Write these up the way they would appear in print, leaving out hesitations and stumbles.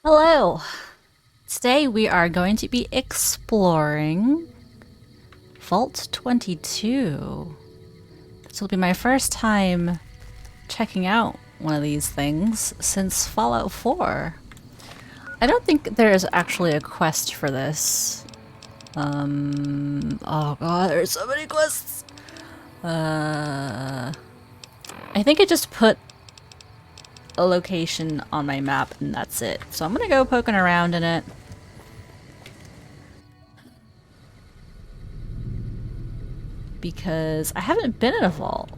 Hello! Today we are going to be exploring Vault 22. This will be my first time checking out one of these things since Fallout 4. I don't think there is actually a quest for this. Oh god, there's so many quests! I think it just put a location on my map and that's it. So I'm gonna go poking around in it. Because I haven't been in a vault.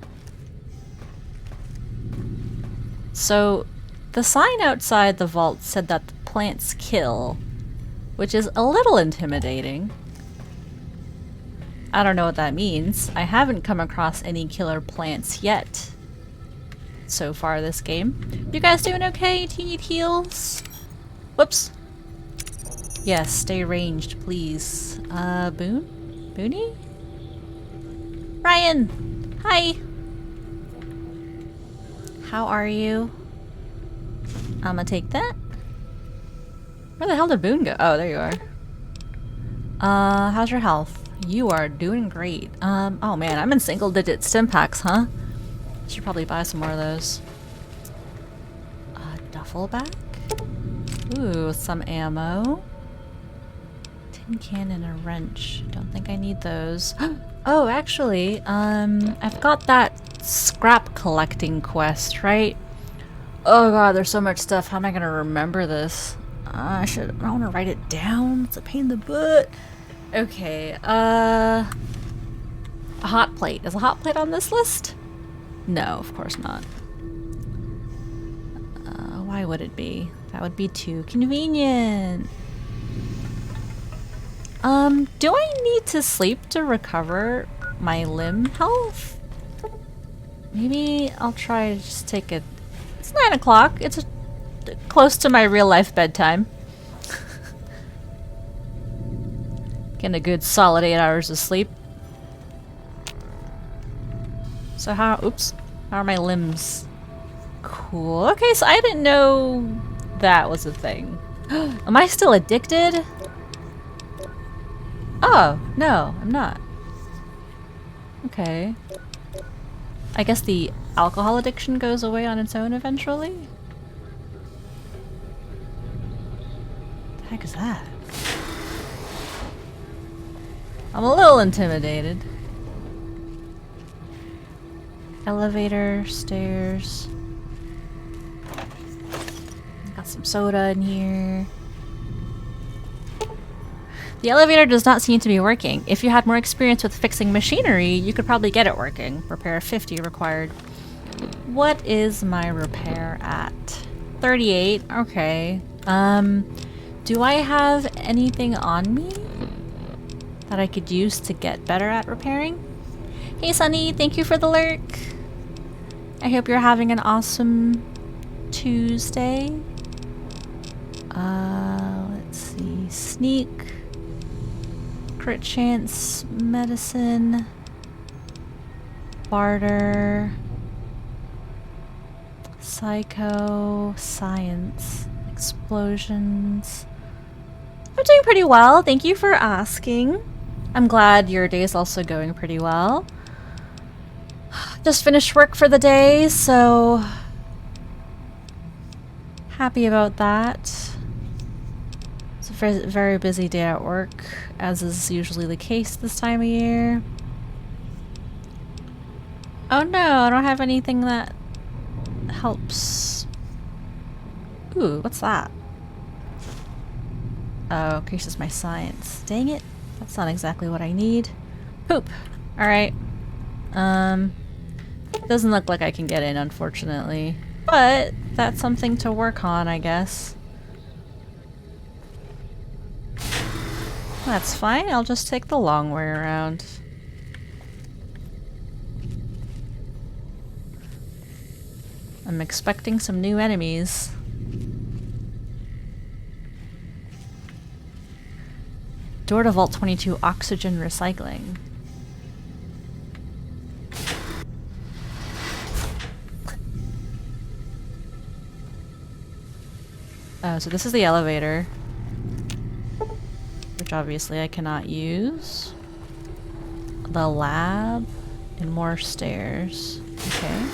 So the sign outside the vault said that the plants kill, which is a little intimidating. I don't know what that means. I haven't come across any killer plants yet so far this game. You guys doing okay? Do you need heals? Whoops. Yes, stay ranged, please. Boone? Booney? Ryan! Hi! How are you? I'm gonna take that. Where the hell did Boone go? Oh, there you are. How's your health? You are doing great. Oh man, I'm in single-digit stim packs, huh? Should probably buy some more of those. Duffel bag? Ooh, some ammo. Tin can and a wrench. Don't think I need those. Oh, actually, I've got that scrap collecting quest, right? Oh god, there's so much stuff. How am I gonna remember this? I want to write it down. It's a pain in the butt. Okay, a hot plate. Is a hot plate on this list? No, of course not. Why would it be? That would be too convenient. Do I need to sleep to recover my limb health? Maybe I'll try to just take it. It's 9 o'clock. It's close to my real life bedtime. Getting a good solid 8 hours of sleep. So how are my limbs? Cool. Okay, so I didn't know that was a thing. Am I still addicted? Oh, no, I'm not. Okay. I guess the alcohol addiction goes away on its own eventually? The heck is that? I'm a little intimidated. Elevator, stairs. Got some soda in here. The elevator does not seem to be working. If you had more experience with fixing machinery, you could probably get it working. Repair 50 required. What is my repair at? 38. Okay. Do I have anything on me that I could use to get better at repairing? Hey Sunny, thank you for the lurk. I hope you're having an awesome Tuesday. Let's see. Sneak. Crit chance, medicine, barter, psycho, science, explosions. I'm doing pretty well. Thank you for asking. I'm glad your day is also going pretty well. Just finished work for the day, so happy about that. It's a very busy day at work, as is usually the case this time of year. Oh no, I don't have anything that helps. Ooh, what's that? Oh, increases my science. Dang it. That's not exactly what I need. Poop. Alright. Doesn't look like I can get in, unfortunately. But that's something to work on, I guess. That's fine, I'll just take the long way around. I'm expecting some new enemies. Door to Vault 22, oxygen recycling. So this is the elevator, which obviously I cannot use. The lab and more stairs. Okay.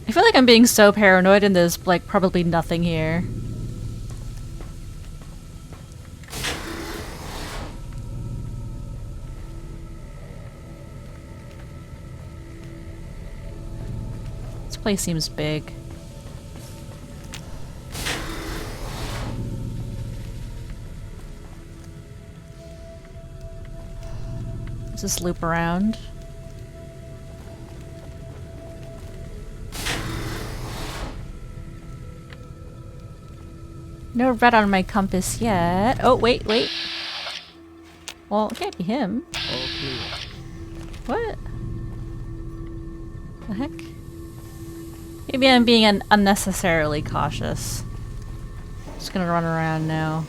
I feel like I'm being so paranoid and there's like probably nothing here. This place seems big. Does this loop around? No red on my compass yet. Oh, wait, wait. Well, it can't be him. All clear. What? The heck? Maybe I'm being unnecessarily cautious. Just gonna run around now.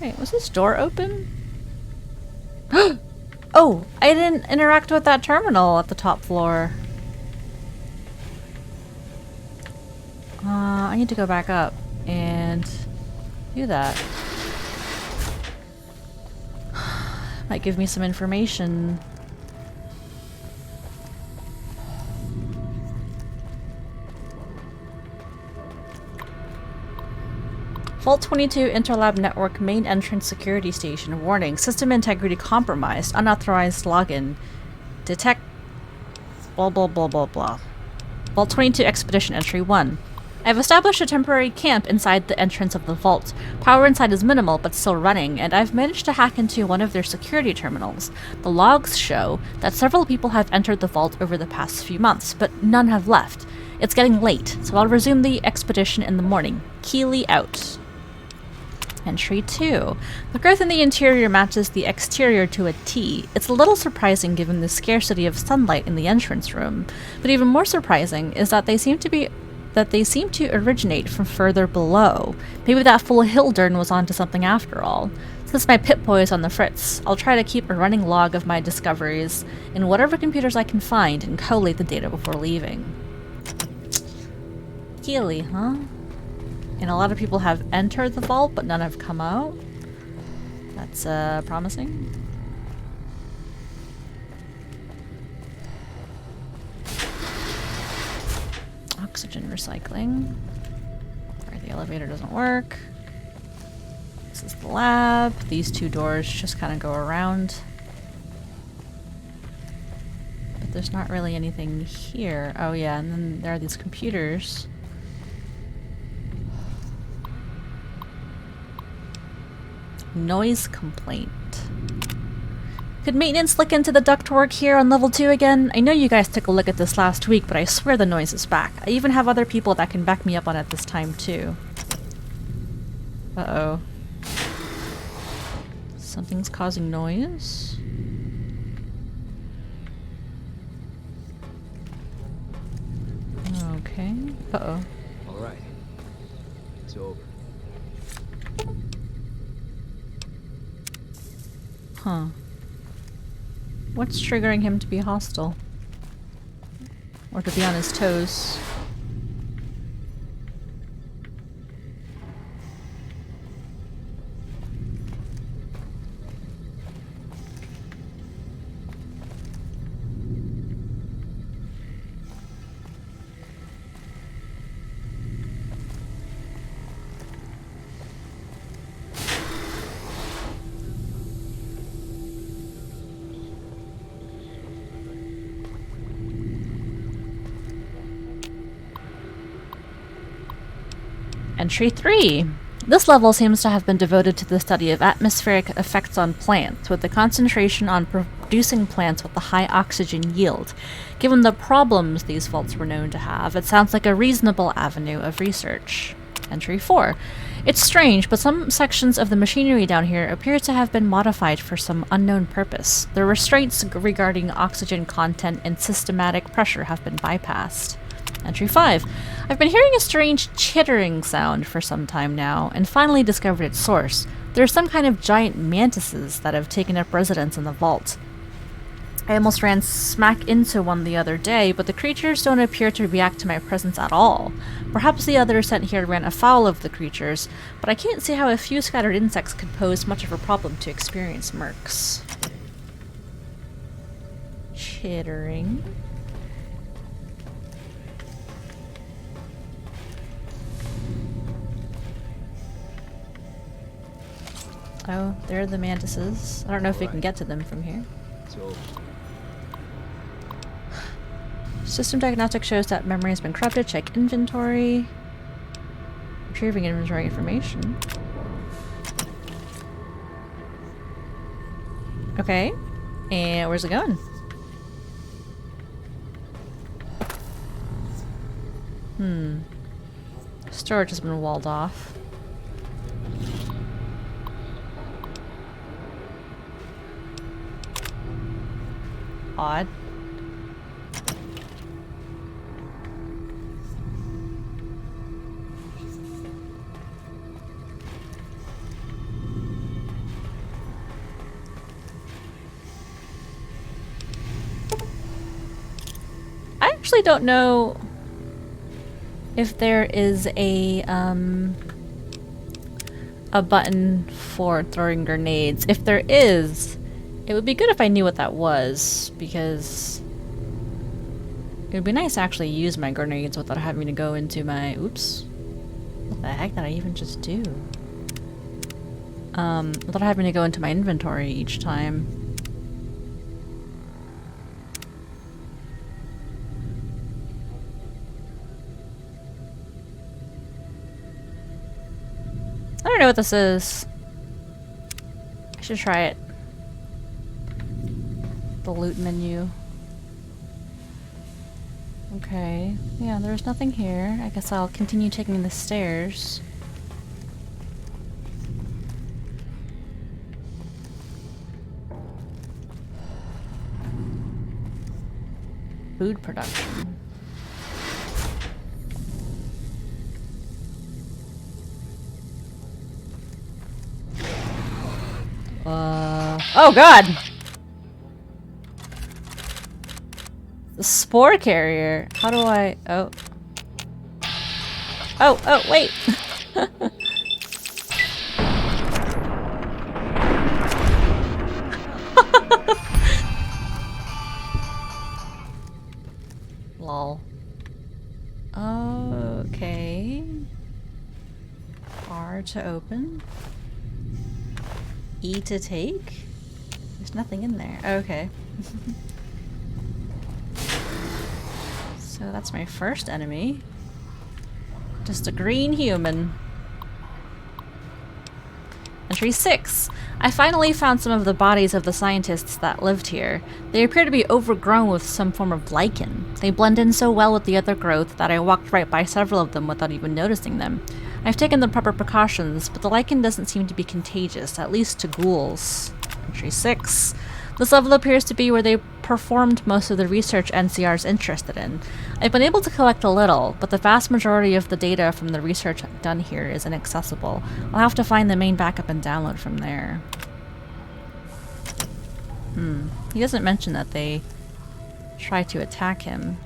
Wait, was this door open? Oh, I didn't interact with that terminal at the top floor. I need to go back up and do that. Might give me some information. Vault 22 Interlab Network main entrance security station. Warning. System integrity compromised. Unauthorized login. Detect... blah blah blah blah blah. Vault 22 Expedition Entry 1. I've established a temporary camp inside the entrance of the vault. Power inside is minimal, but still running, and I've managed to hack into one of their security terminals. The logs show that several people have entered the vault over the past few months, but none have left. It's getting late, so I'll resume the expedition in the morning. Keely out. Entry 2. The growth in the interior matches the exterior to a T. It's a little surprising given the scarcity of sunlight in the entrance room, but even more surprising is that they seem to originate from further below. Maybe that fool Hildern was onto something after all. Since my Pip-Boy is on the fritz, I'll try to keep a running log of my discoveries in whatever computers I can find and collate the data before leaving. Keely, huh? And a lot of people have entered the vault, but none have come out. That's promising. Oxygen recycling. Alright, the elevator doesn't work. This is the lab. These two doors just kind of go around. But there's not really anything here. Oh yeah, and then there are these computers. Noise complaint. Could maintenance look into the ductwork here on level 2 again? I know you guys took a look at this last week, but I swear the noise is back. I even have other people that can back me up on it this time too. Uh-oh. Something's causing noise? Okay. Uh-oh. All right. It's over. Huh. What's triggering him to be hostile? Or to be on his toes? Entry 3. This level seems to have been devoted to the study of atmospheric effects on plants, with a concentration on producing plants with a high oxygen yield. Given the problems these vaults were known to have, it sounds like a reasonable avenue of research. Entry 4. It's strange, but some sections of the machinery down here appear to have been modified for some unknown purpose. The restraints regarding oxygen content and systematic pressure have been bypassed. Entry 5. I've been hearing a strange chittering sound for some time now, and finally discovered its source. There are some kind of giant mantises that have taken up residence in the vault. I almost ran smack into one the other day, but the creatures don't appear to react to my presence at all. Perhaps the others sent here ran afoul of the creatures, but I can't see how a few scattered insects could pose much of a problem to experienced mercs. Chittering. Oh, there are the mantises. I don't know if we can get to them from here. So, System diagnostic shows that memory has been corrupted. Check inventory. Retrieving inventory information. Okay. And where's it going? Storage has been walled off. Odd. I actually don't know if there is a button for throwing grenades. If there is, it would be good if I knew what that was, because it would be nice to actually use my grenades without having to go into my... Oops. What the heck did I even just do? Without having to go into my inventory each time. I don't know what this is. I should try it. The loot menu. Okay. Yeah, there's nothing here. I guess I'll continue taking the stairs. Food production. Oh god! The spore carrier. How do I... Oh. Oh, wait! Lol. Okay. R to open. E to take? There's nothing in there. Okay. So that's my first enemy. Just a green human. Entry 6. I finally found some of the bodies of the scientists that lived here. They appear to be overgrown with some form of lichen. They blend in so well with the other growth that I walked right by several of them without even noticing them. I've taken the proper precautions, but the lichen doesn't seem to be contagious, at least to ghouls. Entry 6. This level appears to be where they performed most of the research NCR's interested in. I've been able to collect a little, but the vast majority of the data from the research done here is inaccessible. I'll have to find the main backup and download from there. He doesn't mention that they try to attack him.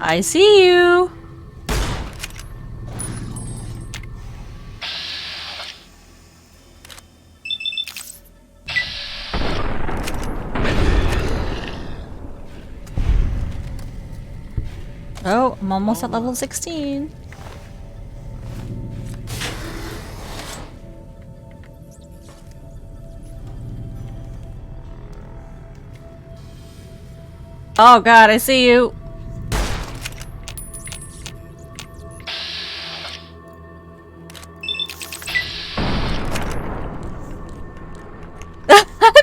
I see you! Oh, I'm almost at level 16. Oh god, I see you!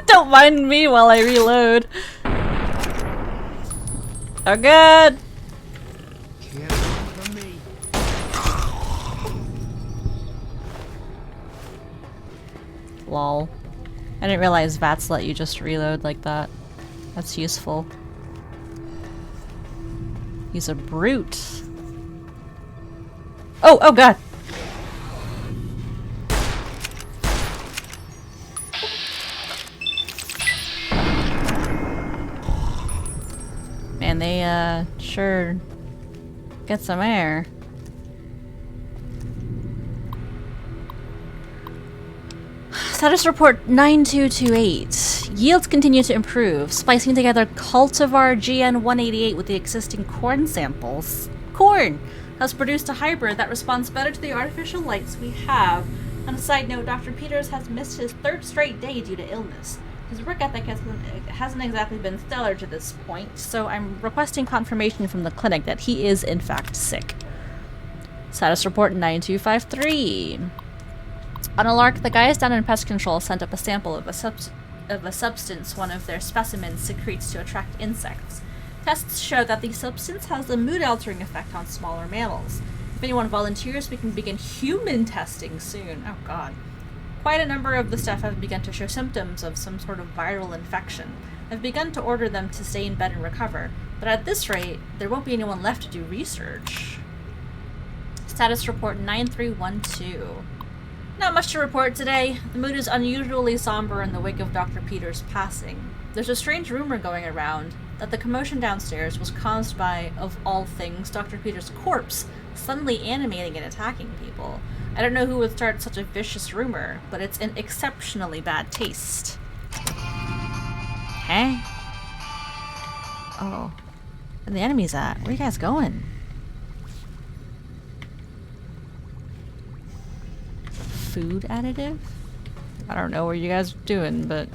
Don't mind me while I reload. Oh god! can't run from me. Lol. I didn't realize VATS let you just reload like that. That's useful. He's a brute. Oh, oh god! Man, they, sure get some air. Status report 9228. Yields continue to improve. Splicing together cultivar GN188 with the existing corn samples. Corn has produced a hybrid that responds better to the artificial lights we have. On a side note, Dr. Peters has missed his 3rd straight day due to illness. His work ethic hasn't exactly been stellar to this point, so I'm requesting confirmation from the clinic that he is in fact sick. Status report 9253. On a lark, the guys down in pest control sent up a sample of a substance one of their specimens secretes to attract insects. Tests show that the substance has a mood-altering effect on smaller mammals. If anyone volunteers, we can begin human testing soon. Oh god. Quite a number of the staff have begun to show symptoms of some sort of viral infection. I've begun to order them to stay in bed and recover, but at this rate, there won't be anyone left to do research. Status report 9312. Not much to report today. The mood is unusually somber in the wake of Dr. Peters' passing. There's a strange rumor going around that the commotion downstairs was caused by, of all things, Dr. Peters' corpse suddenly animating and attacking people. I don't know who would start such a vicious rumor, but it's in exceptionally bad taste. Hey? Oh. Where the enemies at? Where are you guys going? Food additive? I don't know what you guys are doing, but...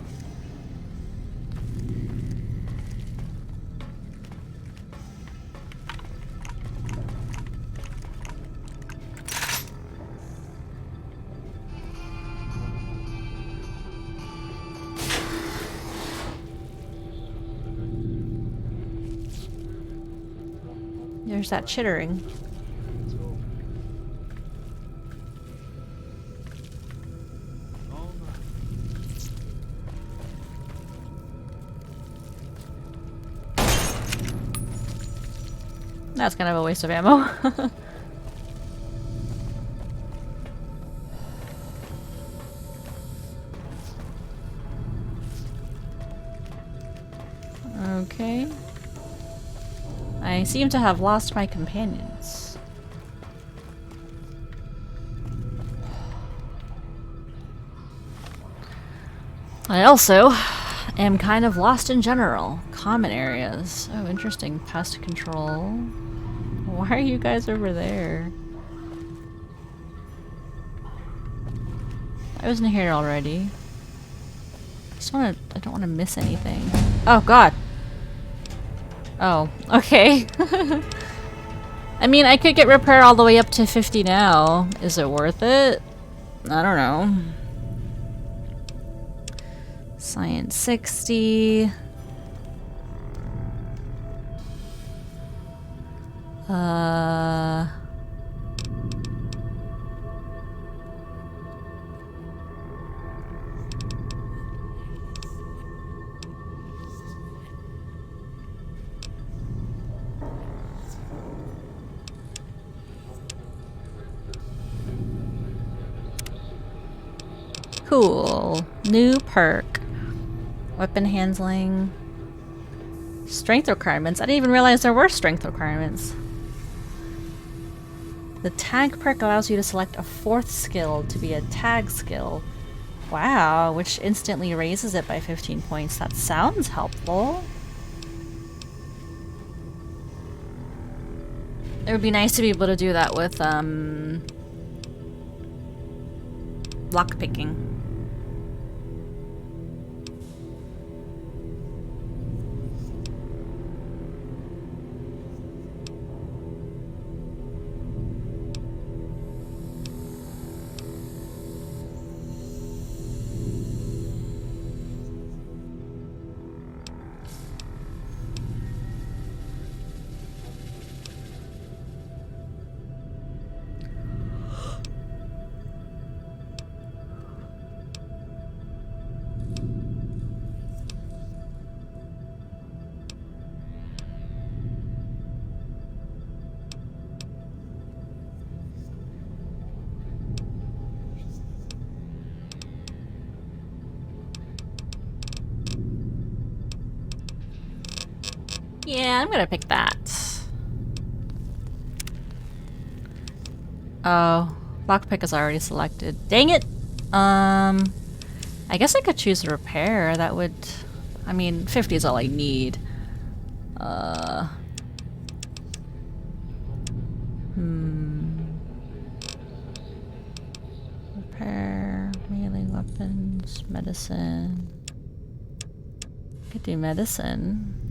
There's that chittering. That's kind of a waste of ammo. Okay. I seem to have lost my companions. I also am kind of lost in general. Common areas. Oh, interesting. Pest control. Why are you guys over there? I wasn't here already. I don't want to miss anything. Oh god. Oh, okay. I mean, I could get repair all the way up to 50 now. Is it worth it? I don't know. Science 60. Cool. New perk. Weapon handling. Strength requirements. I didn't even realize there were strength requirements. The tag perk allows you to select a 4th skill to be a tag skill. Wow, which instantly raises it by 15 points. That sounds helpful. It would be nice to be able to do that with, lockpicking. Yeah, I'm gonna pick that. Oh, lockpick is already selected. Dang it! I guess I could choose a repair. That would... I mean, 50 is all I need. Repair, melee weapons, medicine. Could do medicine.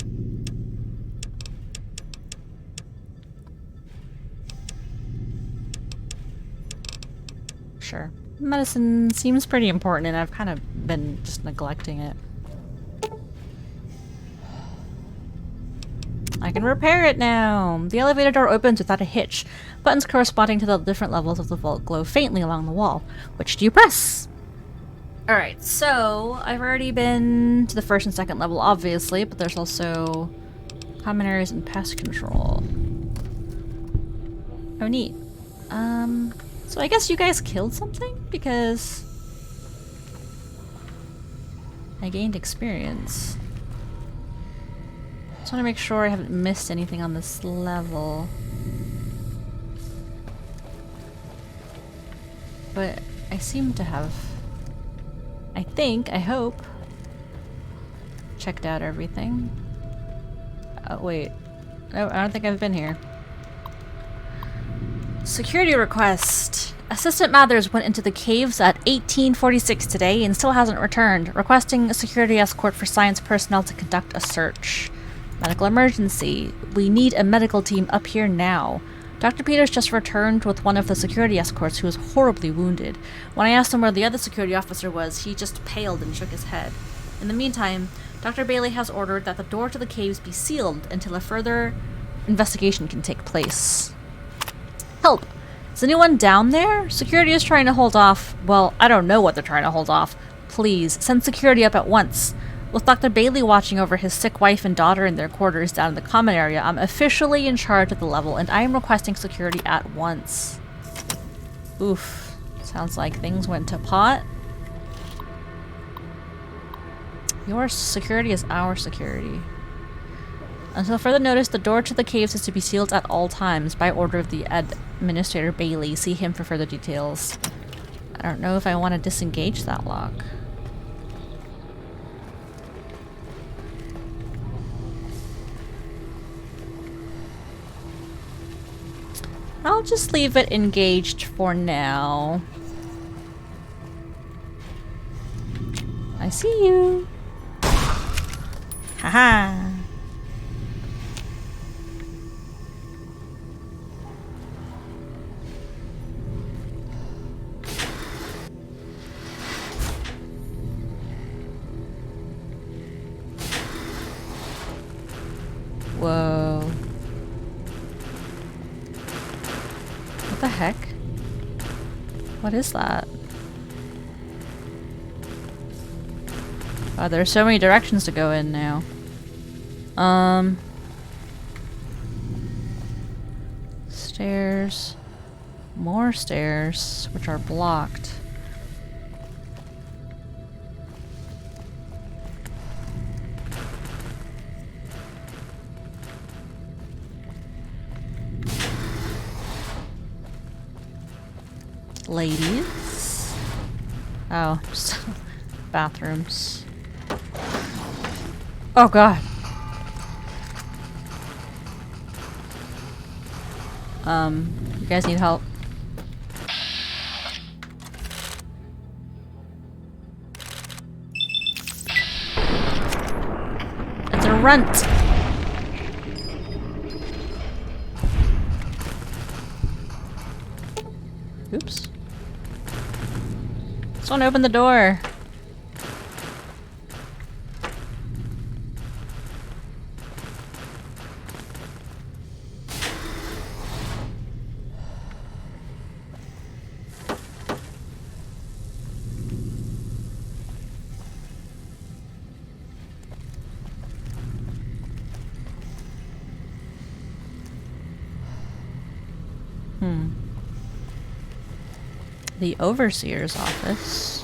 Sure. Medicine seems pretty important, and I've kind of been just neglecting it. I can repair it now! The elevator door opens without a hitch. Buttons corresponding to the different levels of the vault glow faintly along the wall. Which do you press? Alright, so I've already been to the first and second level, obviously, but there's also common areas and pest control. Oh, neat. So I guess you guys killed something? Because I gained experience. Just want to make sure I haven't missed anything on this level. But I seem to have, I think, I hope, checked out everything. Oh, wait. No, I don't think I've been here. Security request. Assistant Mathers went into the caves at 1846 today and still hasn't returned, requesting a security escort for science personnel to conduct a search. Medical emergency. We need a medical team up here now. Dr. Peters just returned with one of the security escorts who was horribly wounded. When I asked him where the other security officer was, he just paled and shook his head. In the meantime, Dr. Bailey has ordered that the door to the caves be sealed until a further investigation can take place. Help! Is anyone down there? Security is trying to hold off. Well, I don't know what they're trying to hold off. Please, send security up at once. With Dr. Bailey watching over his sick wife and daughter in their quarters down in the common area, I'm officially in charge of the level, and I am requesting security at once. Oof. Sounds like things went to pot. Your security is our security. Until further notice, the door to the caves is to be sealed at all times by order of the Administrator Bailey. See him for further details. I don't know if I want to disengage that lock. I'll just leave it engaged for now. I see you. Haha. Whoa. What the heck? What is that? Wow, there are so many directions to go in now. Stairs. More stairs, which are blocked. Ladies. Oh, just bathrooms. Oh god. You guys need help? It's a runt. Oops. Someone open the door. The Overseer's office.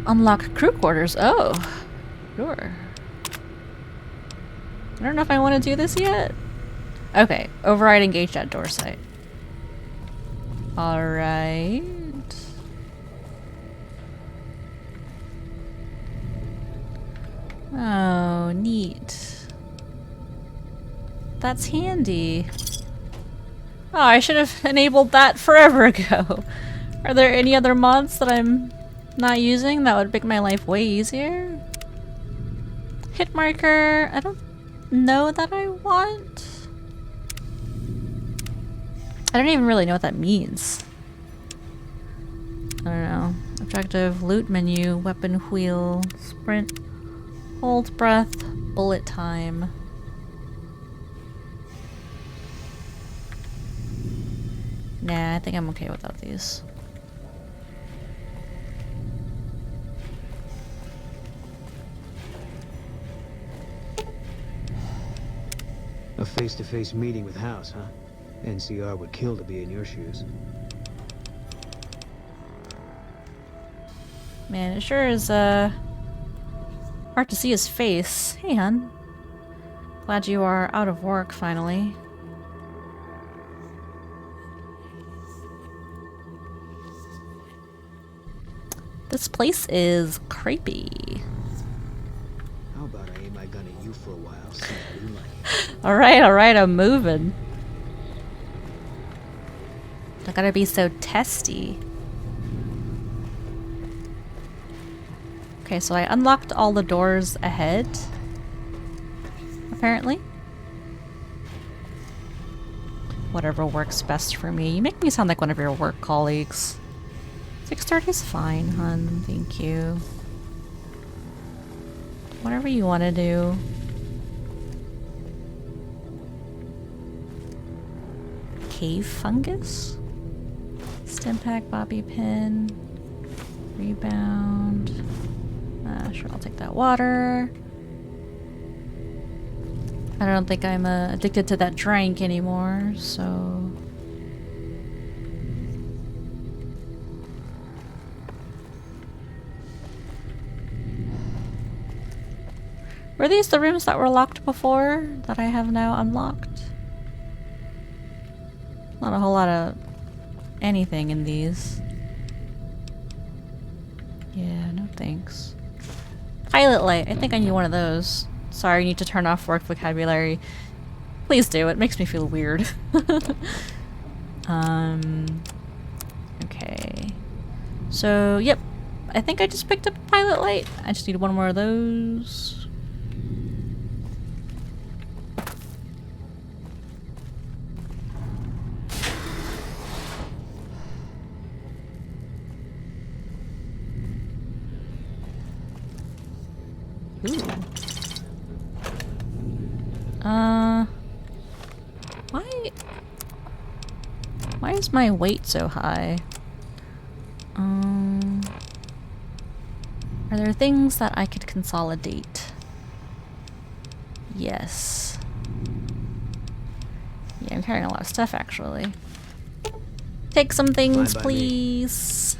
Unlock crew quarters. Oh, sure. I don't know if I want to do this yet. Okay, override engaged at door site. Alright. Oh, neat. That's handy. Oh, I should have enabled that forever ago. Are there any other mods that I'm not using that would make my life way easier? Hit marker. I don't know that I want. I don't even really know what that means. I don't know. Objective, loot menu, weapon wheel, sprint, hold breath, bullet time. Nah, I think I'm okay without these. A face-to-face meeting with House, huh? NCR would kill to be in your shoes. Man, it sure is hard to see his face. Hey, hon. Glad you are out of work finally. This place is creepy. How about I aim my gun at you for a while, see how you like it. Alright, I'm moving. Don't gotta be so testy. Okay, so I unlocked all the doors ahead. Apparently. Whatever works best for me. You make me sound like one of your work colleagues. 6:30 is fine, hun. Thank you. Whatever you want to do. Cave fungus? Stimpack, bobby pin, rebound. Sure, I'll take that water. I don't think I'm addicted to that drink anymore, so... Were these the rooms that were locked before that I have now unlocked? Not a whole lot of anything in these. Yeah, no thanks. Pilot light. I think I need one of those. Sorry, I need to turn off work vocabulary. Please do. It makes me feel weird. Okay. So, yep. I think I just picked up a pilot light. I just need one more of those. Ooh. Why is my weight so high? Are there things that I could consolidate? Yes. Yeah, I'm carrying a lot of stuff actually. Take some things, please.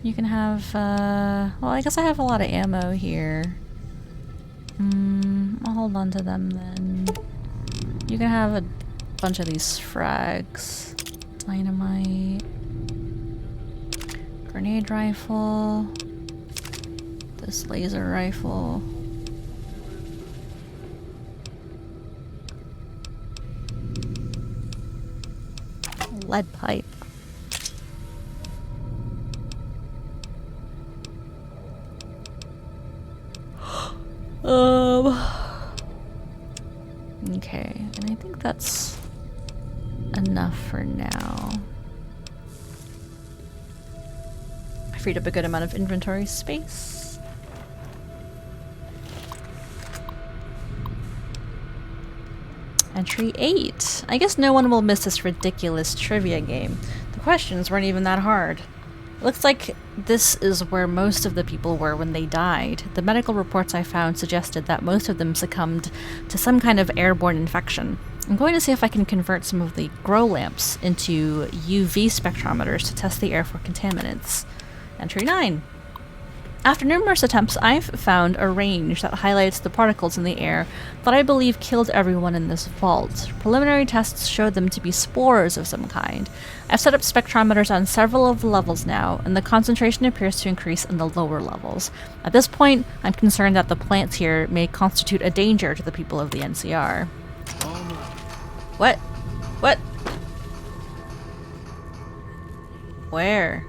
You can have, well, I guess I have a lot of ammo here. I'll hold on to them then. You can have a bunch of these frags. Dynamite. Grenade rifle. This laser rifle. Lead pipe. Okay, and I think that's enough for now. I freed up a good amount of inventory space. Entry 8. I guess no one will miss this ridiculous trivia game. The questions weren't even that hard. It looks like this is where most of the people were when they died. The medical reports I found suggested that most of them succumbed to some kind of airborne infection. I'm going to see if I can convert some of the grow lamps into UV spectrometers to test the air for contaminants. Entry 9. After numerous attempts, I've found a range that highlights the particles in the air that I believe killed everyone in this vault. Preliminary tests show them to be spores of some kind. I've set up spectrometers on several of the levels now, and the concentration appears to increase in the lower levels. At this point, I'm concerned that the plants here may constitute a danger to the people of the NCR. What? What? Where?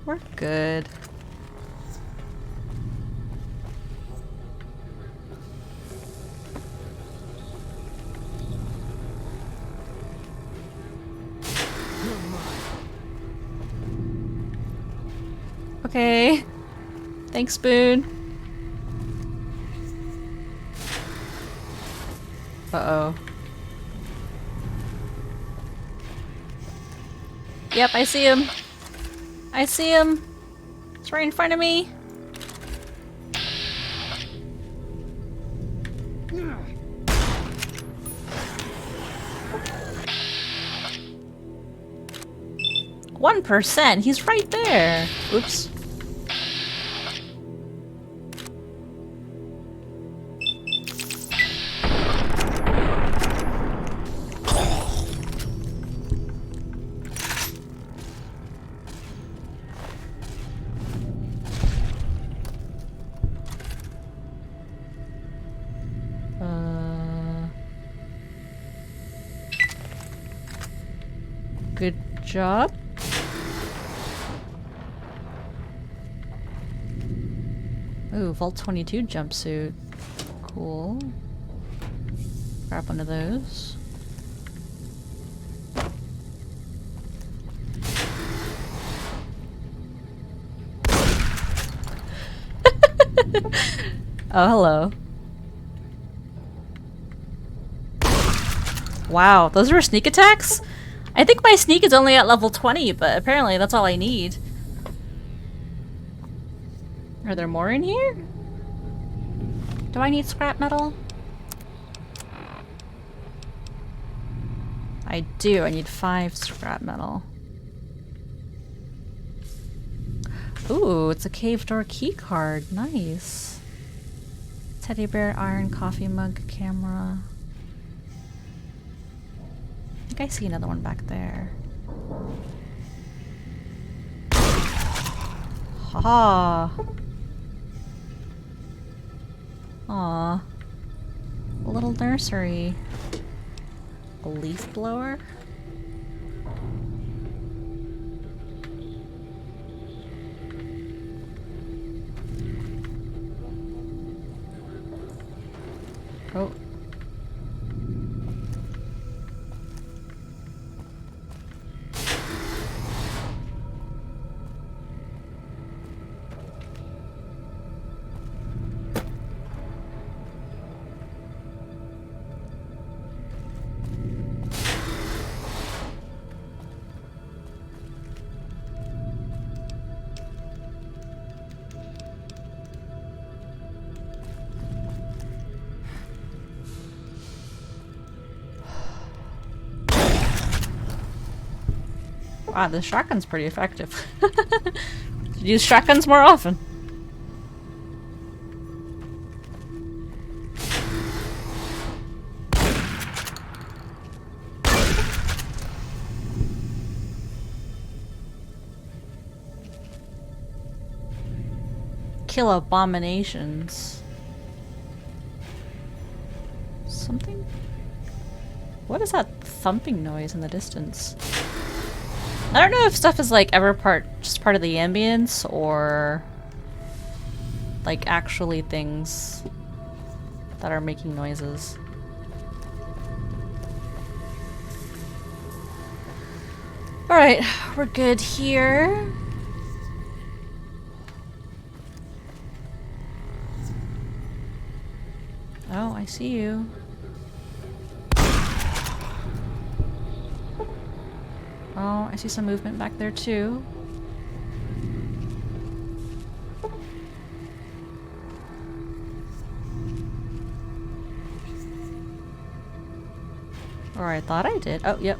We're good. Okay. Thanks, Spoon. Uh-oh. Yep, I see him. I see him. It's right in front of me. %. He's right there. Oops. Good job. Ooh, Vault 22 jumpsuit. Cool. Grab one of those. Oh, hello. Wow, those were sneak attacks? I think my sneak is only at level 20, but apparently that's all I need. Are there more in here? Do I need scrap metal? I do. I need 5 scrap metal. Ooh, it's a cave door key card. Nice. Teddy bear, iron, coffee mug, camera. I think I see another one back there. Haha. Aw. A little nursery. A leaf blower? Oh. Wow, this shotgun's pretty effective. Should use shotguns more often. Kill abominations. Something? What is that thumping noise in the distance? I don't know if stuff is like ever just part of the ambience or like actually things that are making noises. Alright, we're good here. Oh, I see you. Oh, I see some movement back there too. Or I thought I did. Oh, yep.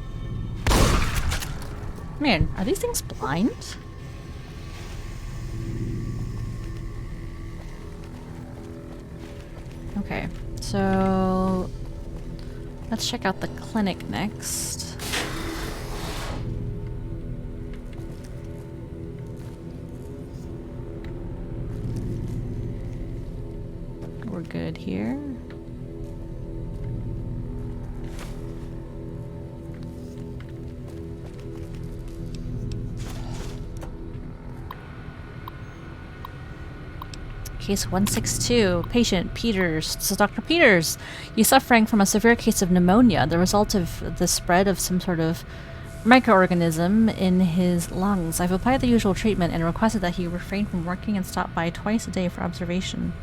Man, are these things blind? Okay, so let's check out the clinic next. We're good here. Case 162. Patient Peters. This is Dr. Peters. He's suffering from a severe case of pneumonia, the result of the spread of some sort of microorganism in his lungs. I've applied the usual treatment and requested that he refrain from working and stop by twice a day for observation.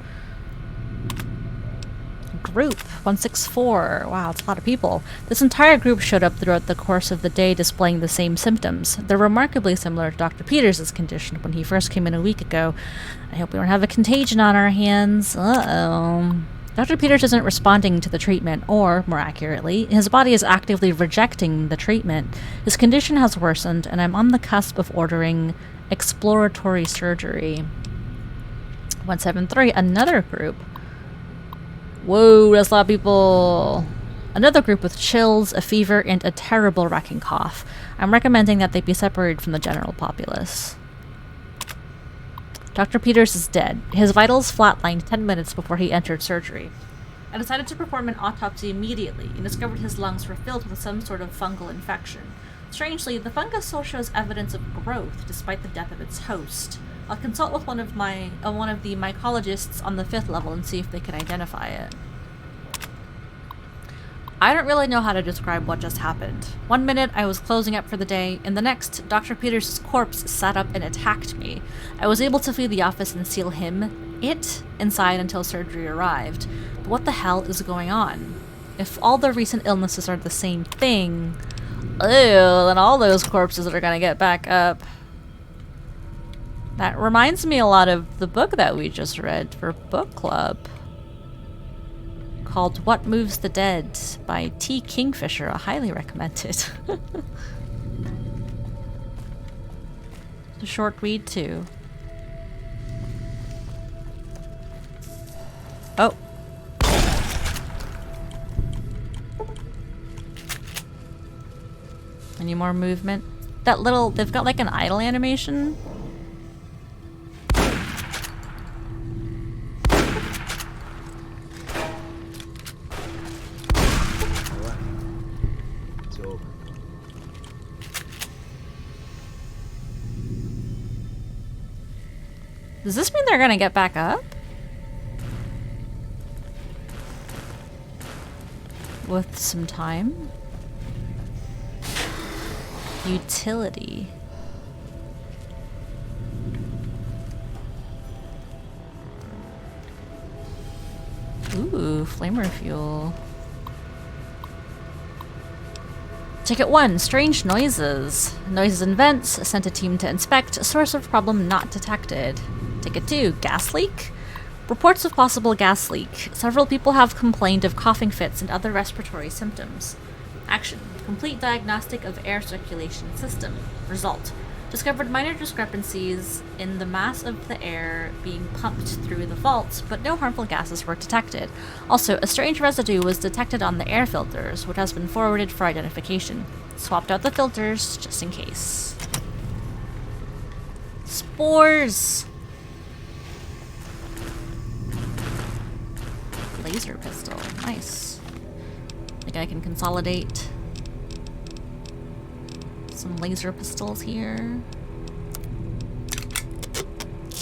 Group 164. Wow, it's a lot of people. This entire group showed up throughout the course of the day displaying the same symptoms. They're remarkably similar to Dr. Peters' condition when he first came in a week ago. I hope we don't have a contagion on our hands. Uh-oh. Dr. Peters isn't responding to the treatment, or, more accurately, his body is actively rejecting the treatment. His condition has worsened, and I'm on the cusp of ordering exploratory surgery. 173. Another group. Whoa, that's a lot of people. Another group with chills, a fever, and a terrible racking cough. I'm recommending that they be separated from the general populace. Dr. Peters is dead. His vitals flatlined 10 minutes before he entered surgery. I decided to perform an autopsy immediately and discovered his lungs were filled with some sort of fungal infection. Strangely, the fungus still shows evidence of growth despite the death of its host. I'll consult with one of the mycologists on the 5th level and see if they can identify it. I don't really know how to describe what just happened. One minute I was closing up for the day, and the next, Dr. Peters' corpse sat up and attacked me. I was able to flee the office and seal it, inside until surgery arrived. But what the hell is going on? If all the recent illnesses are the same thing, then all those corpses are gonna get back up. That reminds me a lot of the book that we just read for book club, called What Moves the Dead by T. Kingfisher. I highly recommend it. It's a short read too. Oh. Any more movement? That little, they've got like an idle animation. Does this mean they're gonna get back up? With some time? Utility. Ooh, flamer fuel. Ticket 1, strange noises. Noises and vents, sent a team to inspect, source of problem not detected. Ticket 2, gas leak? Reports of possible gas leak. Several people have complained of coughing fits and other respiratory symptoms. Action. Complete diagnostic of air circulation system. Result. Discovered minor discrepancies in the mass of the air being pumped through the vaults, but no harmful gases were detected. Also, a strange residue was detected on the air filters, which has been forwarded for identification. Swapped out the filters, just in case. Spores! Laser pistol. Nice. I think I can consolidate some laser pistols here.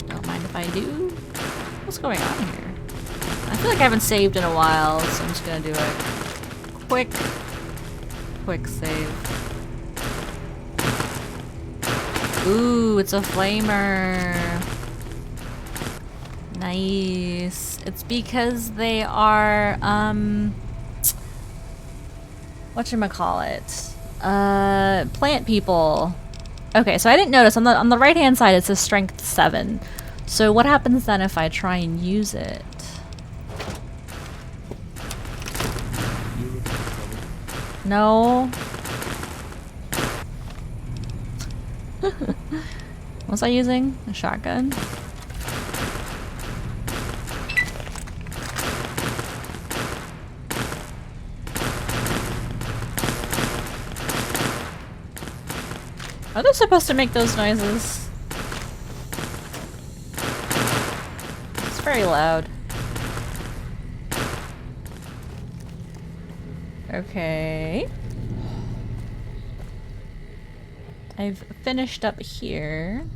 Don't mind if I do. What's going on here? I feel like I haven't saved in a while, so I'm just gonna do a quick save. Ooh, it's a flamer. Nice. It's because they are, whatchamacallit? Plant people. Okay, so I didn't notice on the right hand side it says strength 7. So what happens then if I try and use it? No. What was I using? A shotgun? Are they supposed to make those noises? It's very loud. Okay. I've finished up here.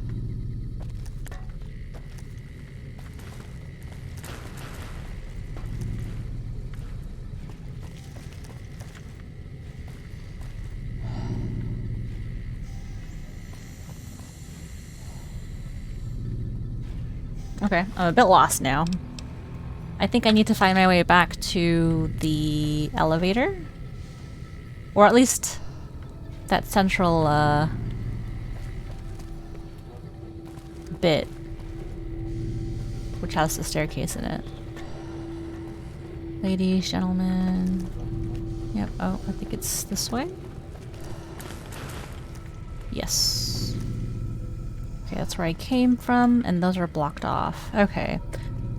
Okay, I'm a bit lost now. I think I need to find my way back to the elevator. Or at least that central, bit. Which has the staircase in it. Ladies, gentlemen. Yep, oh, I think it's this way? Yes. Okay, that's where I came from, and those are blocked off. Okay.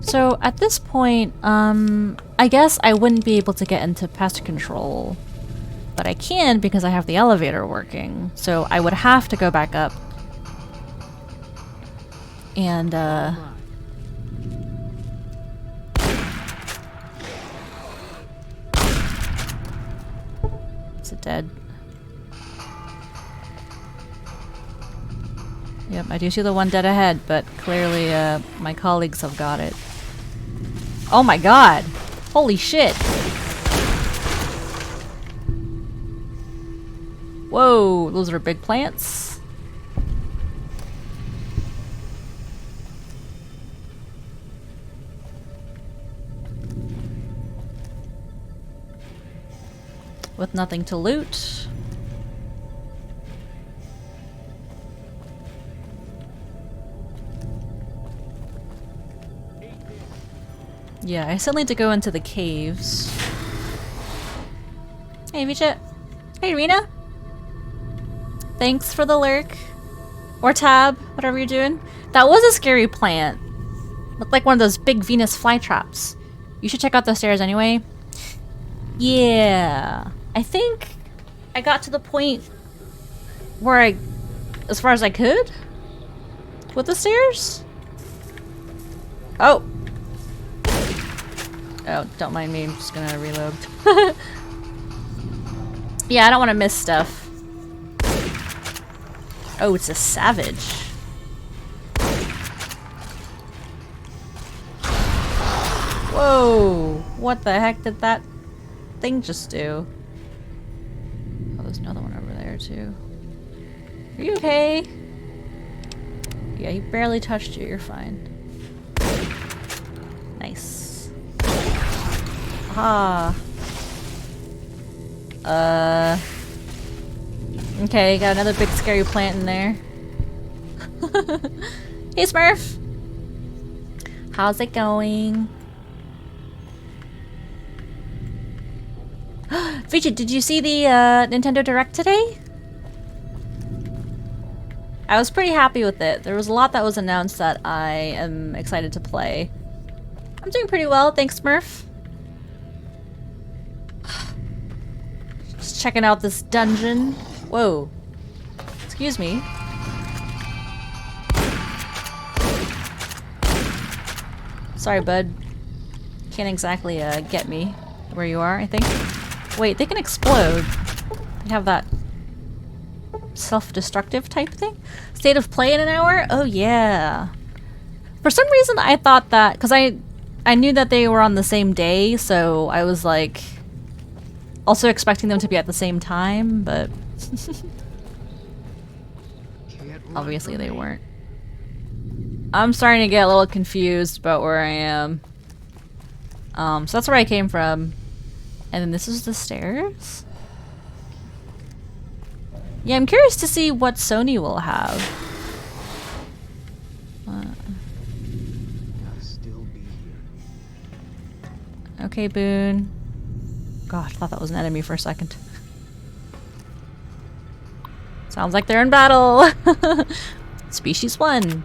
So, at this point, I guess I wouldn't be able to get into pest control. But I can because I have the elevator working. So, I would have to go back up. And, is it dead? Yep, I do see the one dead ahead, but clearly, my colleagues have got it. Oh my god! Holy shit! Whoa, those are big plants. With nothing to loot. Yeah, I still need to go into the caves. Hey, Vijay. Hey, Rena. Thanks for the lurk. Or tab, whatever you're doing. That was a scary plant. Looked like one of those big Venus flytraps. You should check out the stairs anyway. Yeah. I think I got to the point where as far as I could? With the stairs? Oh. Oh, don't mind me. I'm just gonna reload. Yeah, I don't want to miss stuff. Oh, it's a savage. Whoa! What the heck did that thing just do? Oh, there's another one over there too. Are you okay? Yeah, he barely touched you. You're fine. Nice. Ah. Okay, got another big scary plant in there. Hey Smurf! How's it going? Vijay, did you see the Nintendo Direct today? I was pretty happy with it. There was a lot that was announced that I am excited to play. I'm doing pretty well, thanks Smurf. Just checking out this dungeon. Whoa. Excuse me. Sorry, bud. Can't exactly get me where you are, I think. Wait, they can explode. They have that self-destructive type thing? State of play in an hour? Oh yeah. For some reason I thought that, because I knew that they were on the same day, so I was like also expecting them to be at the same time, but obviously they weren't. I'm starting to get a little confused about where I am. So that's where I came from. And then this is the stairs? Yeah, I'm curious to see what Sony will have. Okay, Boone. God, I thought that was an enemy for a second. Sounds like they're in battle! Species 1.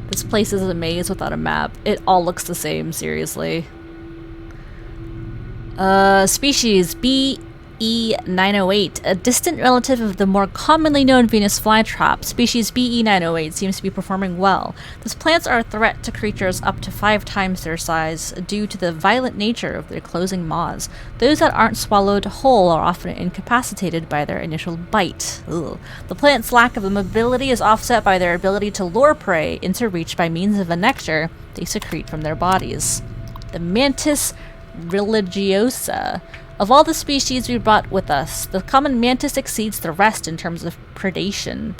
This place is a maze without a map. It all looks the same, seriously. Species, be BE908, a distant relative of the more commonly known Venus flytrap. Species BE908 seems to be performing well. These plants are a threat to creatures up to 5 times their size due to the violent nature of their closing maws. Those that aren't swallowed whole are often incapacitated by their initial bite. Ugh. The plant's lack of mobility is offset by their ability to lure prey into reach by means of a nectar they secrete from their bodies. The Mantis religiosa. Of all the species we brought with us, the common mantis exceeds the rest in terms of predation.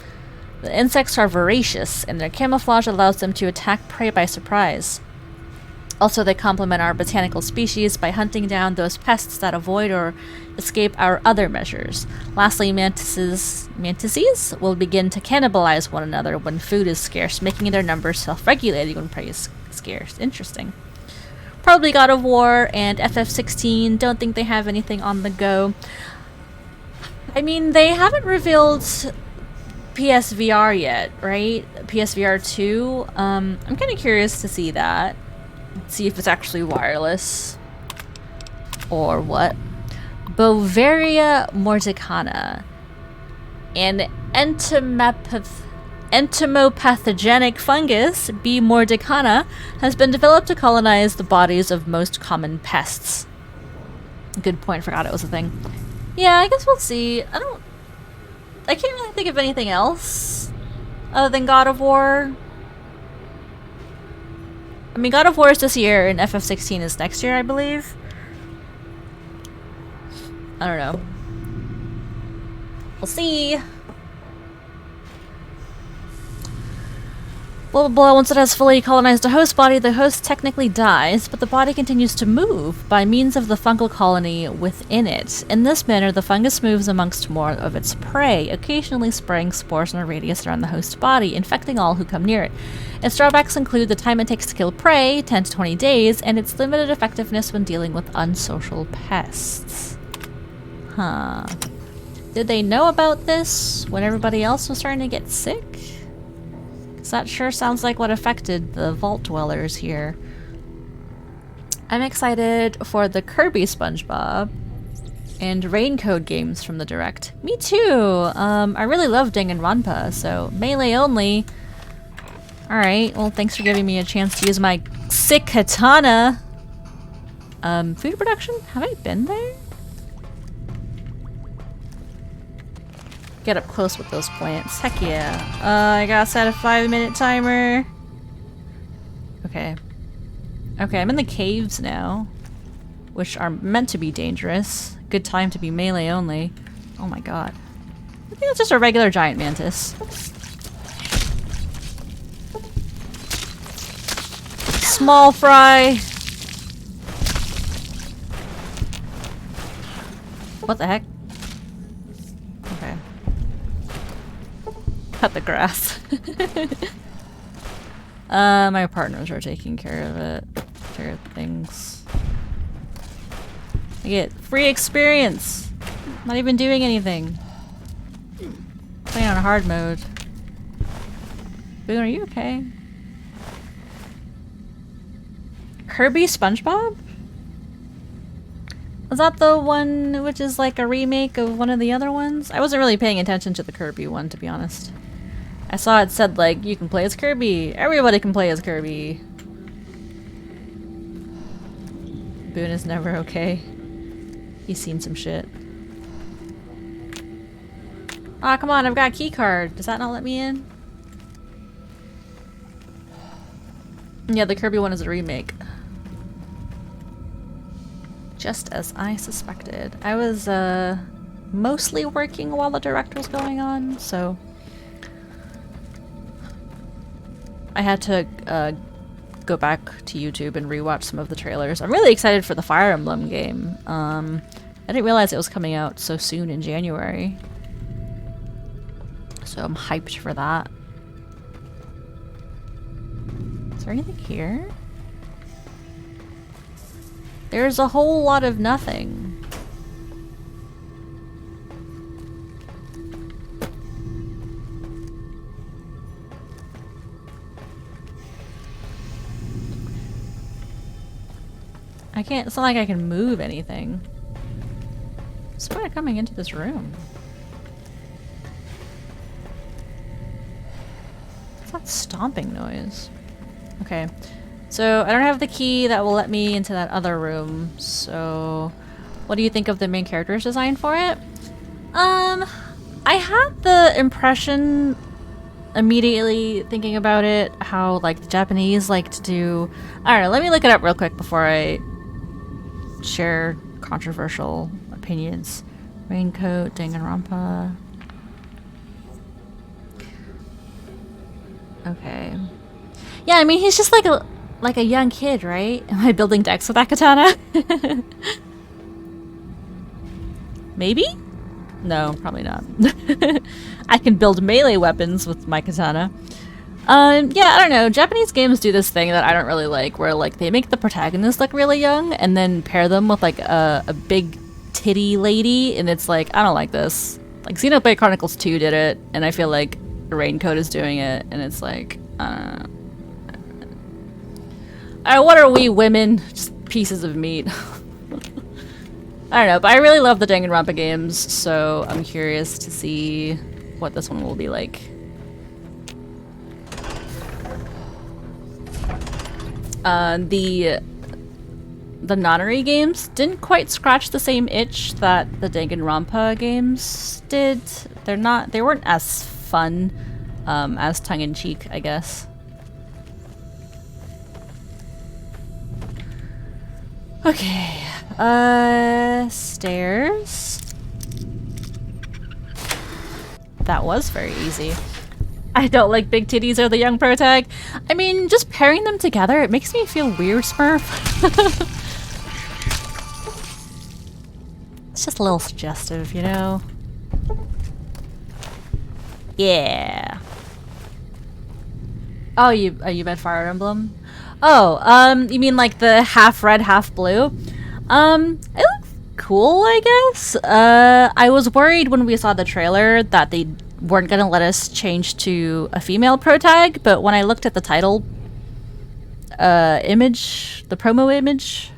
The insects are voracious, and their camouflage allows them to attack prey by surprise. Also, they complement our botanical species by hunting down those pests that avoid or escape our other measures. Lastly, mantises will begin to cannibalize one another when food is scarce, making their numbers self-regulating when prey is scarce. Interesting. Probably God of War and FF16. Don't think they have anything on the go. I mean, they haven't revealed PSVR yet, right? PSVR 2. I'm kind of curious to see that. See if it's actually wireless. Or what. Bovaria mordicana. An entomopathogenic fungus, B. mordicana, has been developed to colonize the bodies of most common pests. Good point, forgot it was a thing. Yeah, I guess we'll see. I can't really think of anything else other than God of War. I mean, God of War is this year and FF16 is next year, I believe. I don't know. We'll see. Blah blah blah, once it has fully colonized a host body, the host technically dies, but the body continues to move by means of the fungal colony within it. In this manner, the fungus moves amongst more of its prey, occasionally spraying spores in a radius around the host body, infecting all who come near it. Its drawbacks include the time it takes to kill prey, 10 to 20 days, and its limited effectiveness when dealing with unsocial pests. Huh. Did they know about this when everybody else was starting to get sick? That sure sounds like what affected the vault dwellers here. I'm excited for the Kirby SpongeBob and Raincode games from the Direct. Me too! I really love Danganronpa, so melee only. Alright, well thanks for giving me a chance to use my sick katana. Food production? Have I been there? Get up close with those plants. Heck yeah. I gotta set a 5-minute timer. Okay. Okay, I'm in the caves now, which are meant to be dangerous. Good time to be melee only. Oh my god. I think it's just a regular giant mantis. Small fry. What the heck? Okay. Cut the grass. My partners are taking care of it. Care of things. I get free experience. Not even doing anything. Playing on hard mode. Boone, are you okay? Kirby SpongeBob? Was that the one which is like a remake of one of the other ones? I wasn't really paying attention to the Kirby one, to be honest. I saw it said, like, you can play as Kirby. Everybody can play as Kirby. Boone is never okay. He's seen some shit. Aw, come on, I've got a key card. Does that not let me in? Yeah, the Kirby one is a remake. Just as I suspected. I was, mostly working while the Direct was going on, so I had to go back to YouTube and rewatch some of the trailers. I'm really excited for the Fire Emblem game. I didn't realize it was coming out so soon in January. So I'm hyped for that. Is there anything here? There's a whole lot of nothing. I can't, it's not like I can move anything. What's the point of coming into this room? What's that stomping noise? Okay. So, I don't have the key that will let me into that other room, so... What do you think of the main character's design for it? I had the impression, immediately thinking about it, how, like, the Japanese like to do... I don't know, let me look it up real quick before I share controversial opinions. Raincoat, Danganronpa... Okay. Yeah, I mean, he's just like a young kid, right? Am I building decks with that katana? Maybe? No, probably not. I can build melee weapons with my katana. Yeah, I don't know. Japanese games do this thing that I don't really like, where like they make the protagonist look really young and then pair them with like a big titty lady, and it's like, I don't like this. Like Xenoblade Chronicles 2 did it, and I feel like Raincoat is doing it, and it's like, what are we women? Just pieces of meat. I don't know, but I really love the Danganronpa games, so I'm curious to see what this one will be like. The Nonary games didn't quite scratch the same itch that the Danganronpa games did. They weren't as fun, as tongue-in-cheek, I guess. Okay, stairs. That was very easy. I don't like big titties or the young protag. I mean, just pairing them together, it makes me feel weird, Smurf. It's just a little suggestive, you know? Yeah. Oh, you meant Fire Emblem? Oh, you mean like the half red, half blue? It looks cool, I guess. I was worried when we saw the trailer that they weren't gonna let us change to a female protag, but when I looked at the title image, the promo image,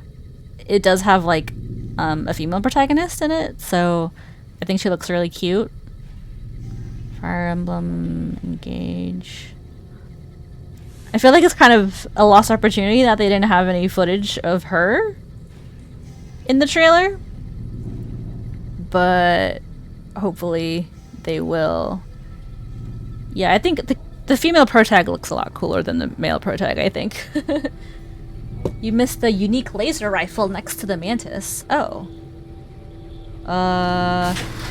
it does have like a female protagonist in it, so I think she looks really cute. Fire Emblem Engage. I feel like it's kind of a lost opportunity that they didn't have any footage of her in the trailer, but hopefully they will. Yeah, I think the female protag looks a lot cooler than the male protag, I think. You missed the unique laser rifle next to the mantis. Oh.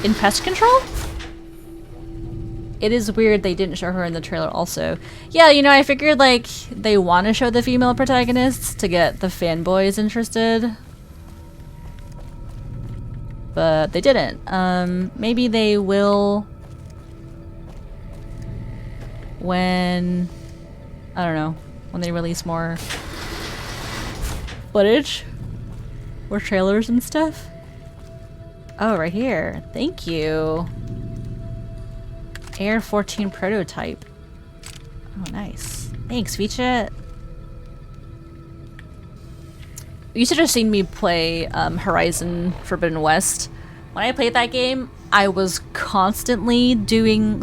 In pest control? It is weird they didn't show her in the trailer also. Yeah, you know, I figured like they want to show the female protagonists to get the fanboys interested. But they didn't. Maybe they will when, I don't know, when they release more footage or trailers and stuff. Oh, right here. Thank you. Air 14 prototype. Oh, nice. Thanks, Vicha. You should have seen me play Horizon Forbidden West. When I played that game, I was constantly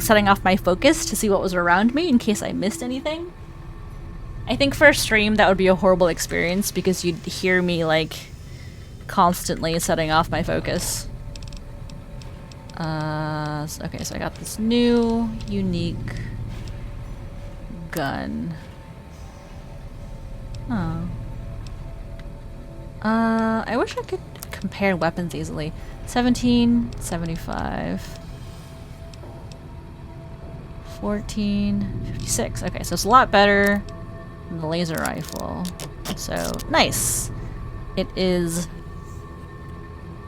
setting off my focus to see what was around me in case I missed anything. I think for a stream that would be a horrible experience because you'd hear me like constantly setting off my focus. Okay, so I got this new, unique gun. Oh. I wish I could compare weapons easily. 1775. 1456. Okay, so it's a lot better than the laser rifle. So, nice. It is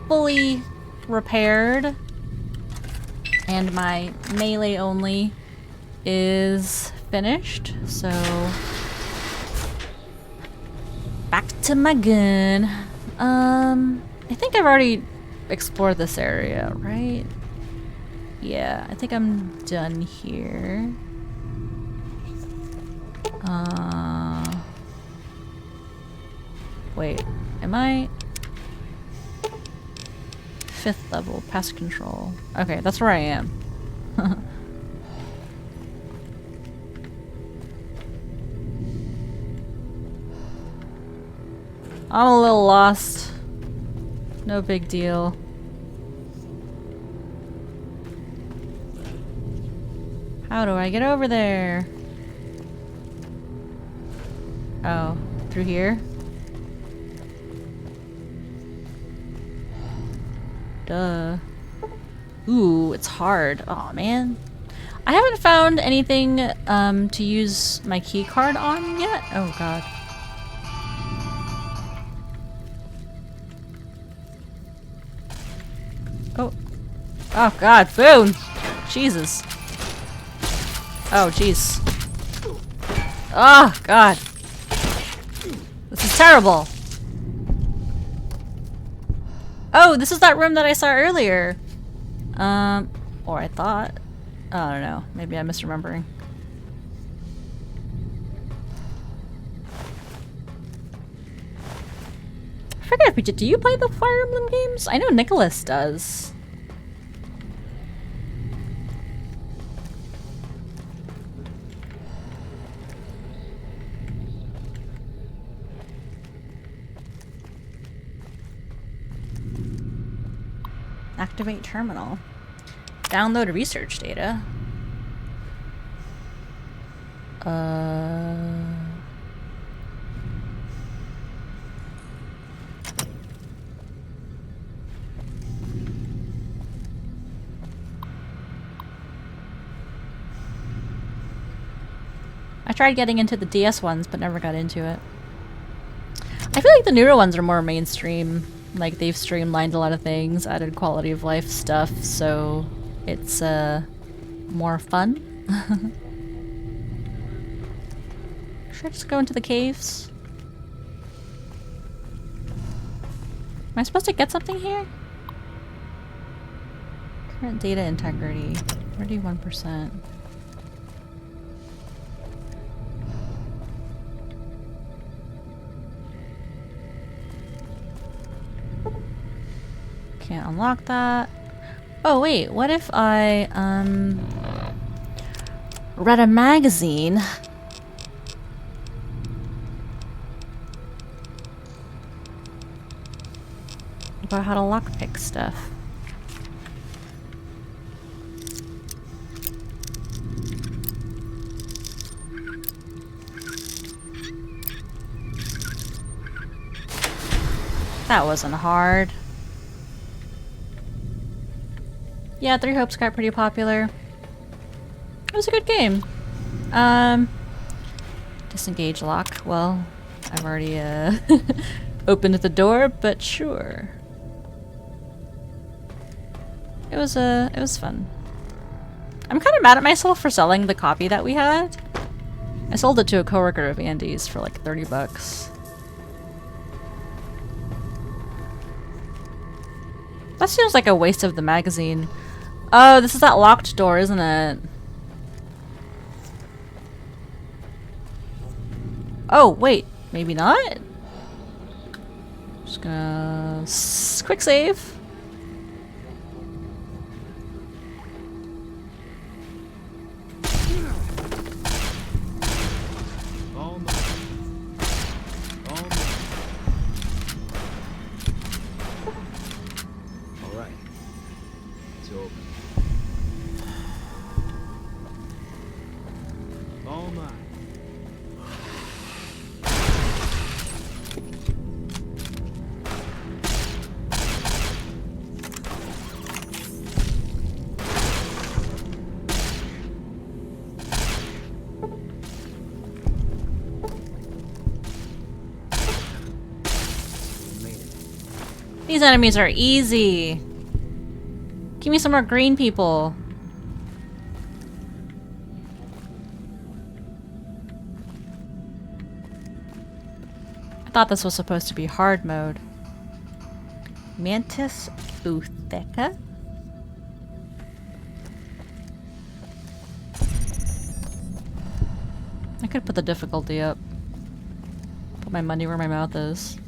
fully repaired. And my melee only is finished, so back to my gun. I think I've already explored this area, right? Yeah, I think I'm done here. Wait, am I? 5th level, pest control. Okay, that's where I am. I'm a little lost. No big deal. How do I get over there? Oh, through here? Duh. Ooh, it's hard. Oh man. I haven't found anything to use my key card on yet. Oh god. Oh. Oh god, Boone! Jesus. Oh jeez. Oh god. This is terrible. Oh, this is that room that I saw earlier. Or I thought. I don't know. Maybe I'm misremembering. I forget if we did. Do you play the Fire Emblem games? I know Nicholas does. Activate terminal. Download research data. I tried getting into the DS ones, but never got into it. I feel like the newer ones are more mainstream. Like, they've streamlined a lot of things, added quality of life stuff, so it's, more fun. Should I just go into the caves? Am I supposed to get something here? Current data integrity, 31%. Can't unlock that. Oh wait, what if I read a magazine about how to lockpick stuff? That wasn't hard. Yeah, Three Hopes got pretty popular. It was a good game. Disengage lock. Well, I've already opened the door, but sure. It was fun. I'm kind of mad at myself for selling the copy that we had. I sold it to a coworker of Andy's for like 30 bucks. That seems like a waste of the magazine. Oh, this is that locked door, isn't it? Oh, wait. Maybe not? Just gonna... quick save. Alright. It's open. All mine. These enemies are easy. Give me some more green people. I thought this was supposed to be hard mode. Mantis Utheca? I could put the difficulty up. Put my money where my mouth is.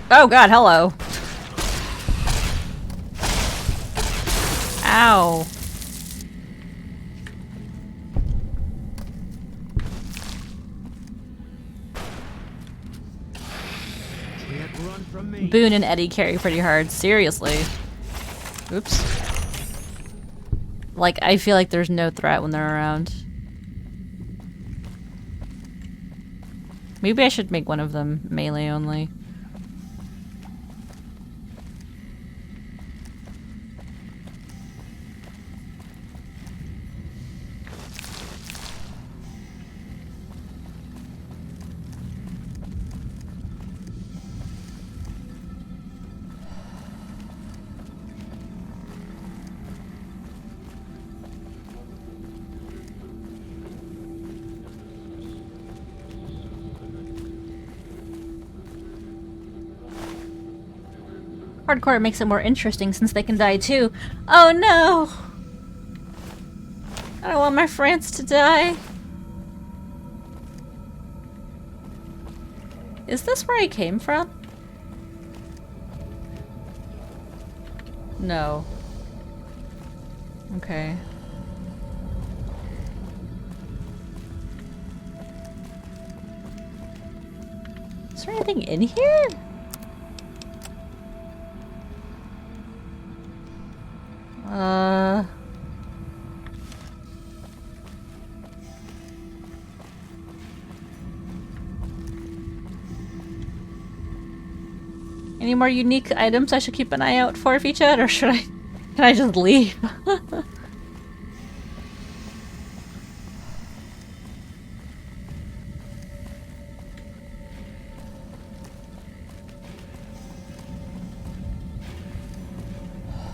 Oh god, hello. Ow. Can't run from me. Boone and Eddie carry pretty hard. Seriously. Oops. Like, I feel like there's no threat when they're around. Maybe I should make one of them melee only. Hardcore makes it more interesting since they can die too. Oh no! I don't want my friends to die. Is this where I came from? No. Okay. Is there anything in here? Any more unique items I should keep an eye out for, Featured, or should I... Can I just leave?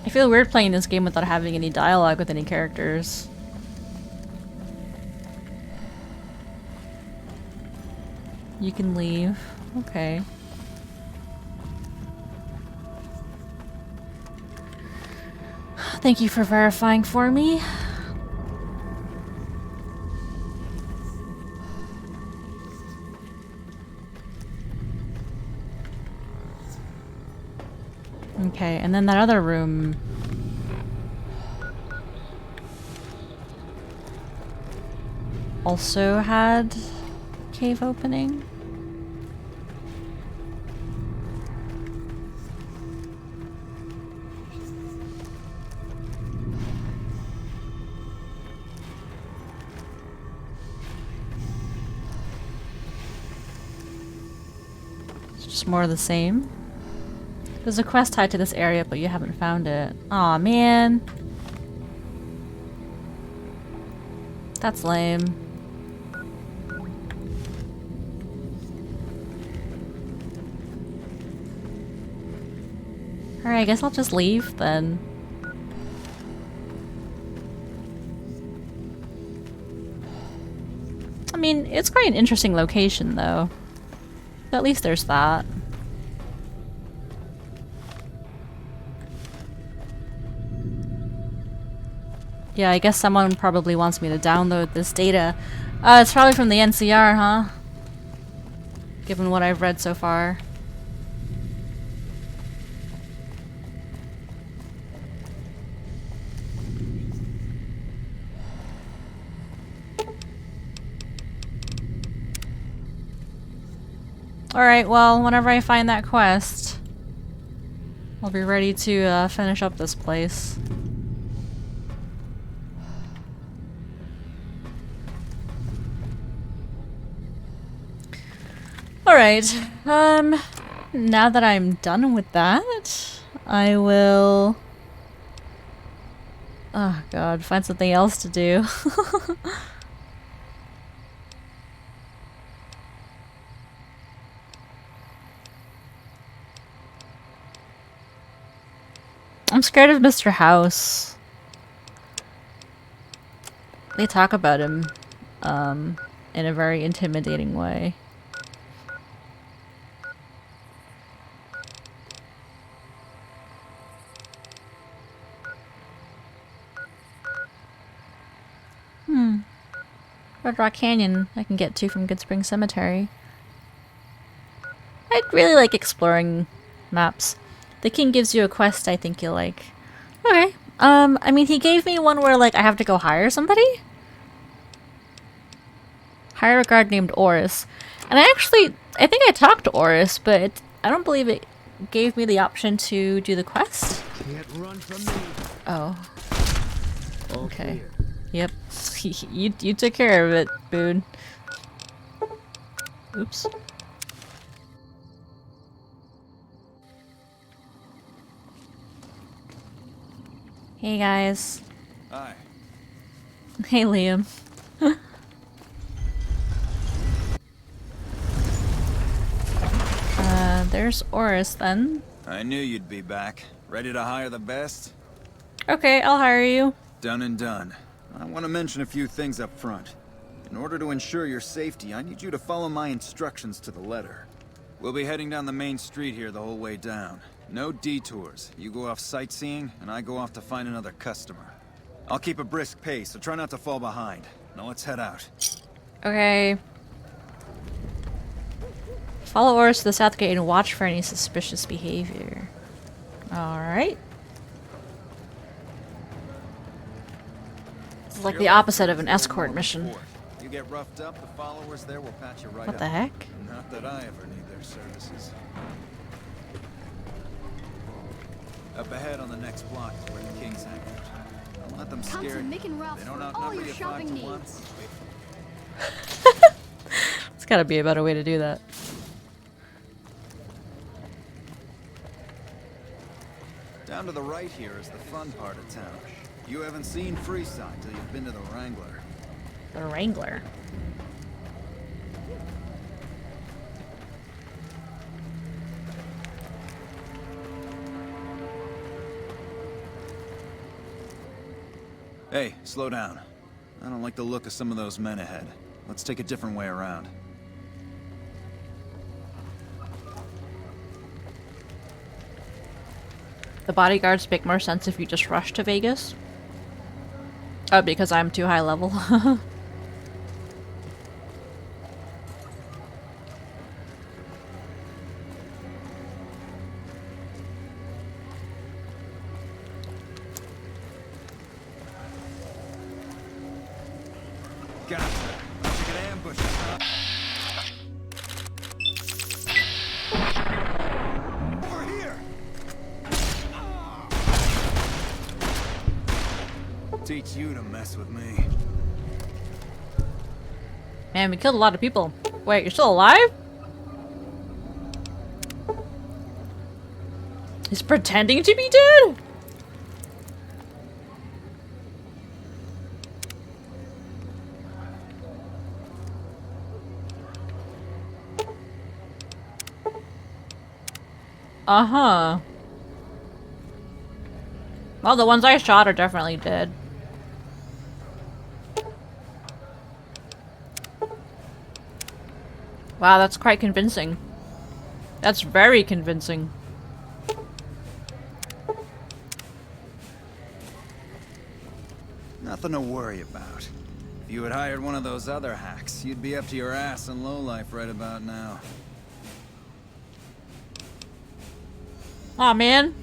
I feel weird playing this game without having any dialogue with any characters. You can leave. Okay. Thank you for verifying for me. Okay, and then that other room. Also had cave opening. It's just more of the same. There's a quest tied to this area, but you haven't found it. Aw, man. That's lame. Alright, I guess I'll just leave then. I mean, it's quite an interesting location, though. But at least there's that. Yeah, I guess someone probably wants me to download this data. It's probably from the NCR, huh? Given what I've read so far. Alright, well, whenever I find that quest, I'll be ready to finish up this place. Alright, now that I'm done with that, I will... Oh god, find something else to do. I'm scared of Mr. House. They talk about him, in a very intimidating way. Red Rock Canyon I can get to from Good Spring Cemetery. I'd really like exploring maps. The king gives you a quest I think you'll like. Okay. I mean, he gave me one where, like, I have to go hire somebody? Hire a guard named Oris. And I think I talked to Oris, but I don't believe it gave me the option to do the quest. Can't run from me. Oh. All Okay. clear. Yep. you took care of it, Boone. Oops. Hey guys. Hi. Hey Liam. There's Oris then. I knew you'd be back. Ready to hire the best? Okay, I'll hire you. Done and done. I want to mention a few things up front. In order to ensure your safety, I need you to follow my instructions to the letter. We'll be heading down the main street here the whole way down. No detours. You go off sightseeing, and I go off to find another customer. I'll keep a brisk pace, so try not to fall behind. Now let's head out. Okay. Follow Oris to the south gate and watch for any suspicious behavior. Alright. This is like the opposite of an escort mission. You get roughed up, the followers there will patch you right What up. the heck? Not that I ever need their services. Up ahead on the next block is where the kings hang out. Don't let them Come scare to you. Mick and Ralph They don't for all outnumber your you 5 shopping to needs. 1. There's gotta be a better way to do that. Down to the right here is the fun part of town. You haven't seen Freeside till you've been to the Wrangler. The Wrangler. Hey, slow down. I don't like the look of some of those men ahead. Let's take a different way around. The bodyguards make more sense if you just rush to Vegas. Oh, because I'm too high level. Gotcha. Let's get ambushed, huh? Over here! Teach you to mess with me. Man, we killed a lot of people. Wait, you're still alive? He's pretending to be dead? Uh-huh. Well, the ones I shot are definitely dead. Wow, that's quite convincing. That's very convincing. Nothing to worry about. If you had hired one of those other hacks, you'd be up to your ass in lowlife right about now. Aw, man.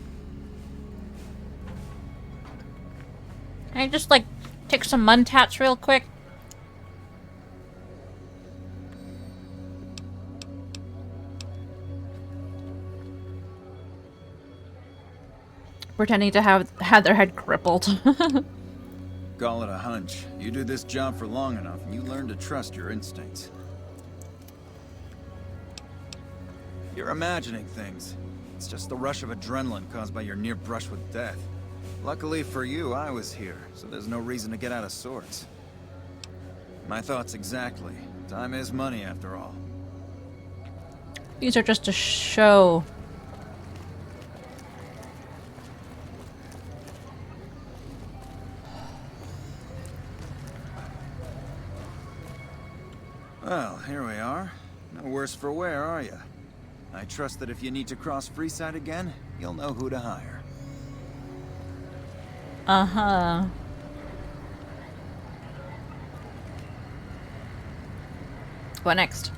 Can I just, like, take some muntats real quick? Pretending to have had their head crippled. Call it a hunch. You do this job for long enough, and you learn to trust your instincts. You're imagining things. It's just the rush of adrenaline caused by your near brush with death. Luckily for you, I was here, so there's no reason to get out of sorts. My thoughts exactly. Time is money, after all. These are just a show. Well, here we are. No worse for wear, are you? I trust that if you need to cross Freeside again, you'll know who to hire. Uh-huh. What next?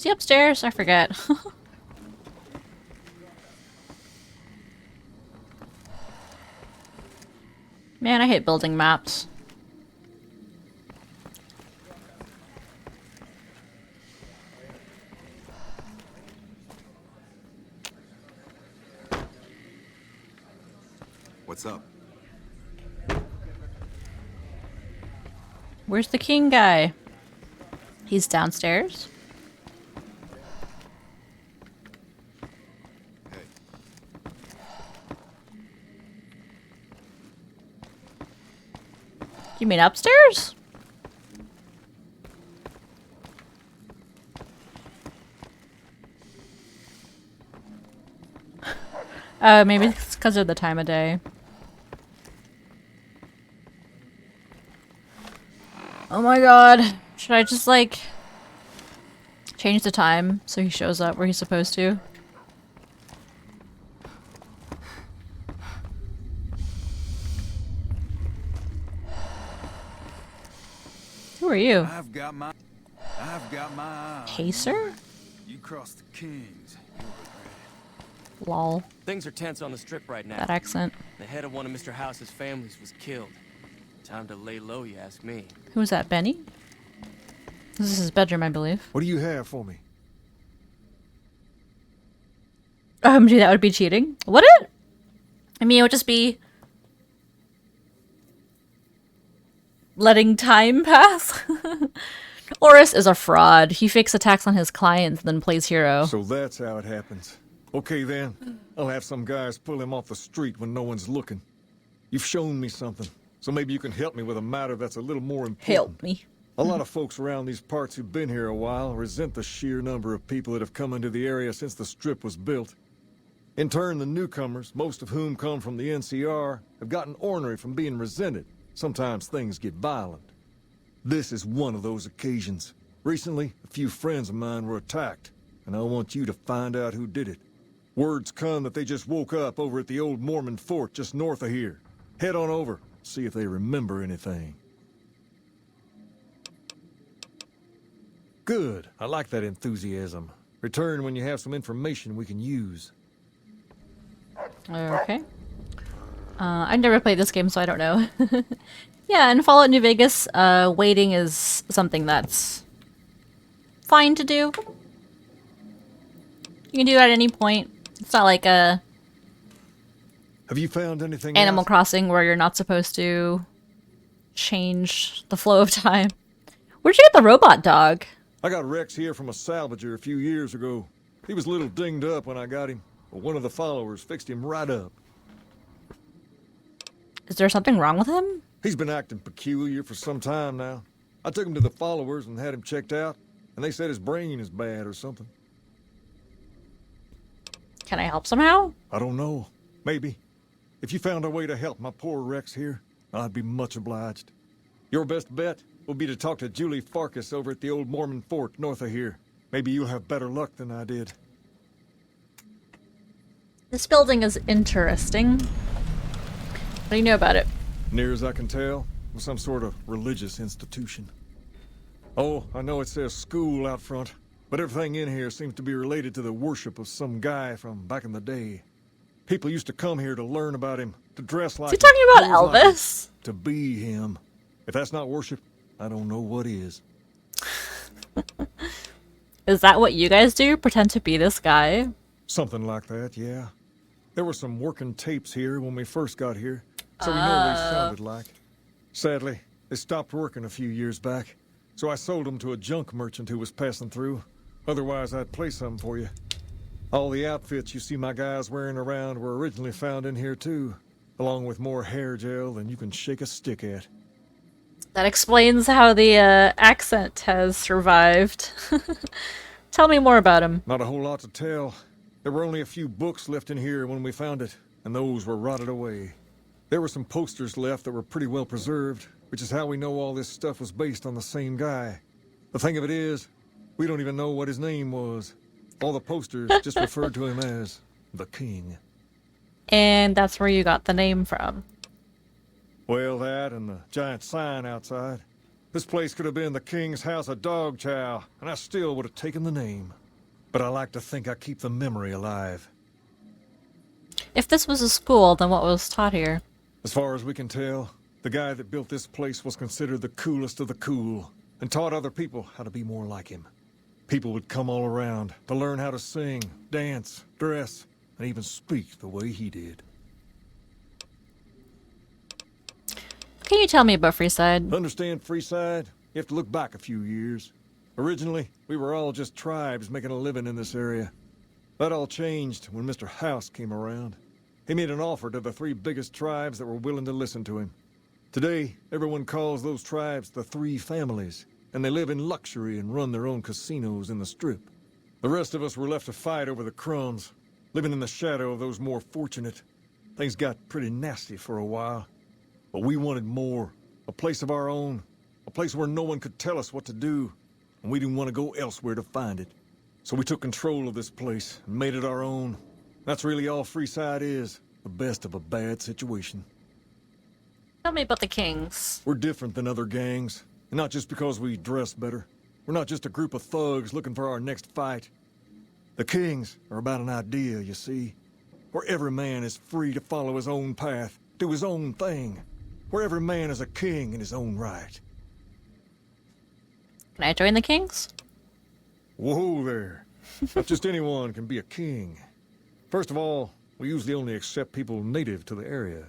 Is he upstairs? I forget. Man, I hate building maps. What's up? Where's the king guy? He's downstairs. You mean upstairs? Maybe it's because of the time of day. Oh my god. Should I just, like, change the time so he shows up where he's supposed to? Who are you? I've got my eye. Pacer? You cross the Kings. You'll regret Lol. Things are tense on the strip right now. That accent. The head of one of Mr. House's families was killed. Time to lay low, you ask me. Who was that, Benny? This is his bedroom, I believe. What do you have for me? Gee, that would be cheating. Would it? I mean, it would just be letting time pass. Oris is a fraud. He fakes attacks on his clients, then plays hero. So that's how it happens. Okay then, I'll have some guys pull him off the street when no one's looking. You've shown me something, so maybe you can help me with a matter that's a little more important. Help me. A lot of folks around these parts who've been here a while resent the sheer number of people that have come into the area since the strip was built. In turn, the newcomers, most of whom come from the NCR, have gotten ornery from being resented. Sometimes things get violent. This is one of those occasions. Recently, a few friends of mine were attacked, and I want you to find out who did it. Word's come that they just woke up over at the old Mormon fort just north of here. Head on over, see if they remember anything. Good. I like that enthusiasm. Return when you have some information we can use. Okay. I've never played this game, so I don't know. Yeah, in Fallout New Vegas, waiting is something that's fine to do. You can do it at any point. It's not like a Have you found anything Animal else? Crossing where you're not supposed to change the flow of time. Where'd you get the robot dog? I got Rex here from a salvager a few years ago. He was a little dinged up when I got him, but one of the followers fixed him right up. Is there something wrong with him? He's been acting peculiar for some time now. I took him to the followers and had him checked out, and they said his brain is bad or something. Can I help somehow? I don't know. Maybe. If you found a way to help my poor Rex here, I'd be much obliged. Your best bet will be to talk to Julie Farkas over at the old Mormon fort north of here. Maybe you'll have better luck than I did. This building is interesting. What do you know about it? Near as I can tell, it was some sort of religious institution. Oh, I know it says school out front, but everything in here seems to be related to the worship of some guy from back in the day. People used to come here to learn about him, to dress like Is he talking about clothes like him, Elvis? to be him. If that's not worship, I don't know what is. Is that what you guys do? Pretend to be this guy? Something like that, yeah. There were some working tapes here when we first got here, so we know what they sounded like. Sadly, they stopped working a few years back, so I sold them to a junk merchant who was passing through. Otherwise, I'd play some for you. All the outfits you see my guys wearing around were originally found in here too, along with more hair gel than you can shake a stick at. That explains how the accent has survived. Tell me more about him. Not a whole lot to tell. There were only a few books left in here when we found it, and those were rotted away. There were some posters left that were pretty well preserved, which is how we know all this stuff was based on the same guy. The thing of it is, we don't even know what his name was. All the posters just referred to him as the King. And that's where you got the name from. Well, that and the giant sign outside. This place could have been the King's House of Dog Chow, and I still would have taken the name. But I like to think I keep the memory alive. If this was a school, then what was taught here? As far as we can tell, the guy that built this place was considered the coolest of the cool, and taught other people how to be more like him. People would come all around to learn how to sing, dance, dress, and even speak the way he did. Can you tell me about Freeside? Understand Freeside? You have to look back a few years. Originally, we were all just tribes making a living in this area. That all changed when Mr. House came around. He made an offer to the 3 biggest tribes that were willing to listen to him. Today, everyone calls those tribes the 3 families, and they live in luxury and run their own casinos in the Strip. The rest of us were left to fight over the crumbs, living in the shadow of those more fortunate. Things got pretty nasty for a while. But we wanted more, a place of our own, a place where no one could tell us what to do, and we didn't want to go elsewhere to find it. So we took control of this place and made it our own. That's really all Freeside is, the best of a bad situation. Tell me about the Kings. We're different than other gangs, and not just because we dress better. We're not just a group of thugs looking for our next fight. The Kings are about an idea, you see, where every man is free to follow his own path, do his own thing, where every man is a king in his own right. Can I join the Kings? Whoa there. Not just anyone can be a king. First of all, we usually only accept people native to the area.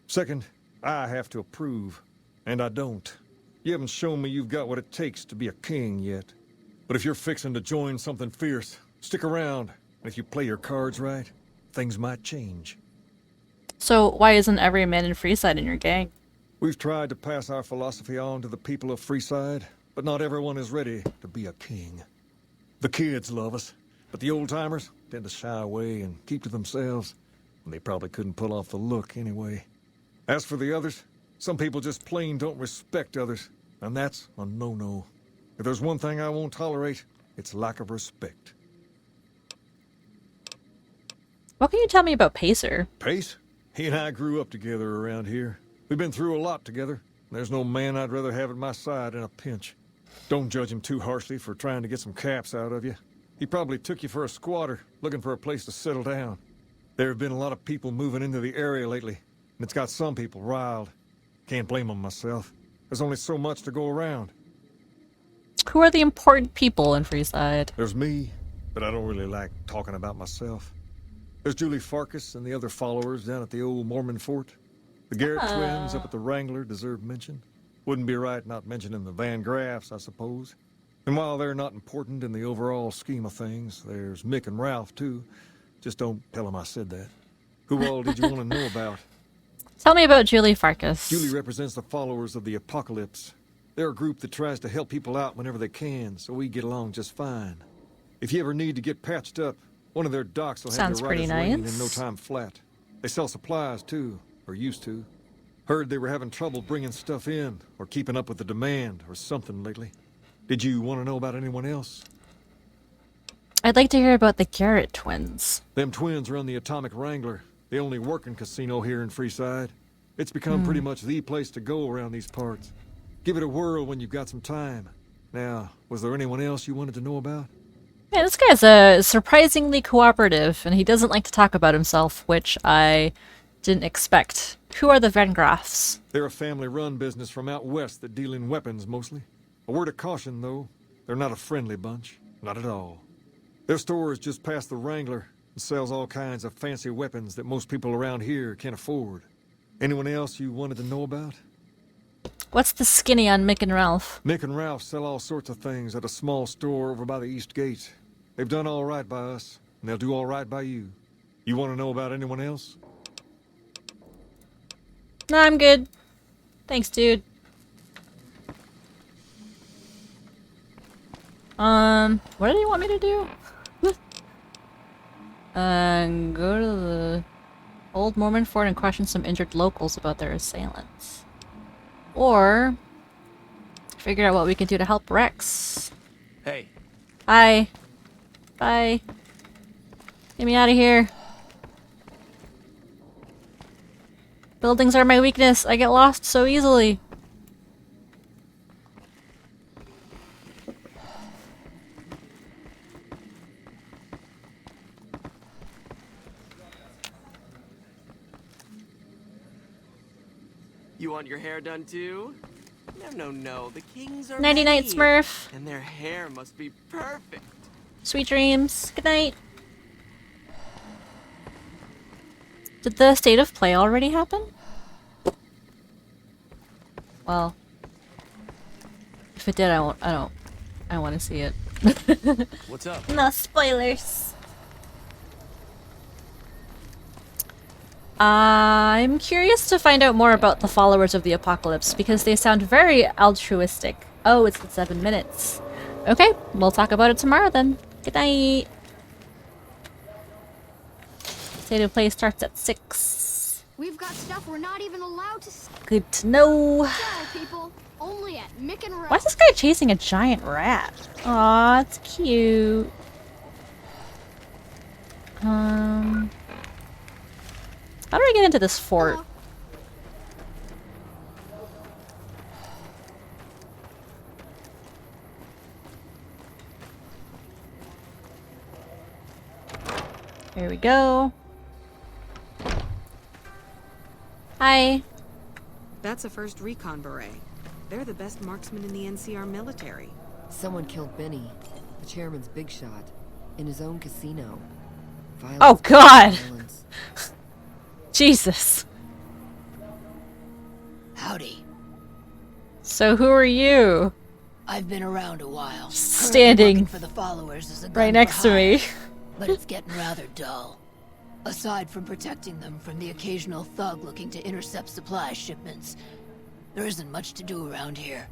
Second, I have to approve, and I don't. You haven't shown me you've got what it takes to be a king yet. But if you're fixing to join something fierce, stick around. And if you play your cards right, things might change. So why isn't every man in Freeside in your gang? We've tried to pass our philosophy on to the people of Freeside, but not everyone is ready to be a king. The kids love us, but the old-timers tend to shy away and keep to themselves, and they probably couldn't pull off the look anyway. As for the others, some people just plain don't respect others, and that's a no-no. If there's one thing I won't tolerate, it's lack of respect. What can you tell me about Pacer? Pace? He and I grew up together around here. We've been through a lot together. There's no man I'd rather have at my side in a pinch. Don't judge him too harshly for trying to get some caps out of you. He probably took you for a squatter, looking for a place to settle down. There have been a lot of people moving into the area lately, and it's got some people riled. Can't blame them myself. There's only so much to go around. Who are the important people in Freeside? There's me, but I don't really like talking about myself. There's Julie Farkas and the other followers down at the old Mormon fort. The Garrett twins up at the Wrangler deserve mention. Wouldn't be right not mentioning the Van Graffs, I suppose. And while they're not important in the overall scheme of things, there's Mick and Ralph, too. Just don't tell them I said that. Who all did you want to know about? Tell me about Julie Farkas. Julie represents the followers of the Apocalypse. They're a group that tries to help people out whenever they can, so we get along just fine. If you ever need to get patched up, one of their docs will have Sounds your pretty riders waiting nice. in no time flat. They sell supplies, too, or used to. Heard they were having trouble bringing stuff in, or keeping up with the demand, or something lately. Did you want to know about anyone else? I'd like to hear about the Garrett twins. Them twins run the Atomic Wrangler, the only working casino here in Freeside. It's become pretty much the place to go around these parts. Give it a whirl when you've got some time. Now, was there anyone else you wanted to know about? Yeah, this guy's surprisingly cooperative, and he doesn't like to talk about himself, which I didn't expect. Who are the Van Graffs? They're a family-run business from out west that deal in weapons mostly. A word of caution, though, they're not a friendly bunch. Not at all. Their store is just past the Wrangler and sells all kinds of fancy weapons that most people around here can't afford. Anyone else you wanted to know about? What's the skinny on Mick and Ralph? Mick and Ralph sell all sorts of things at a small store over by the East Gate. They've done all right by us, and they'll do all right by you. You want to know about anyone else? No, I'm good. Thanks, dude. What did he want me to do? Go to the old Mormon fort and question some injured locals about their assailants. Or figure out what we can do to help Rex. Hey, Bye. Bye. Get me out of here. Buildings are my weakness. I get lost so easily. You want your hair done too? No. The kings are Nighty night, ready, Smurf. and their hair must be perfect. Sweet dreams. Good night. Did the state of play already happen? Well, if it did, I want to see it. What's up? No spoilers. I'm curious to find out more about the followers of the apocalypse because they sound very altruistic. Oh, it's in 7 minutes. Okay, we'll talk about it tomorrow then. Good night. State of play starts at 6. We've got stuff we're not even allowed to Good to know. sell, people. Only at Mick and Why is this guy chasing a giant rat? Aw, it's cute. How do I get into this fort? Here we go. Hi. That's a first recon beret. They're the best marksmen in the NCR military. Someone killed Benny, the chairman's big shot, in his own casino. Violence, Oh God! violence. Jesus. Howdy. So who are you? I've been around a while. Standing Currently working for the followers as a gun right for next to hire, me. but it's getting rather dull. Aside from protecting them from the occasional thug looking to intercept supply shipments, there isn't much to do around here.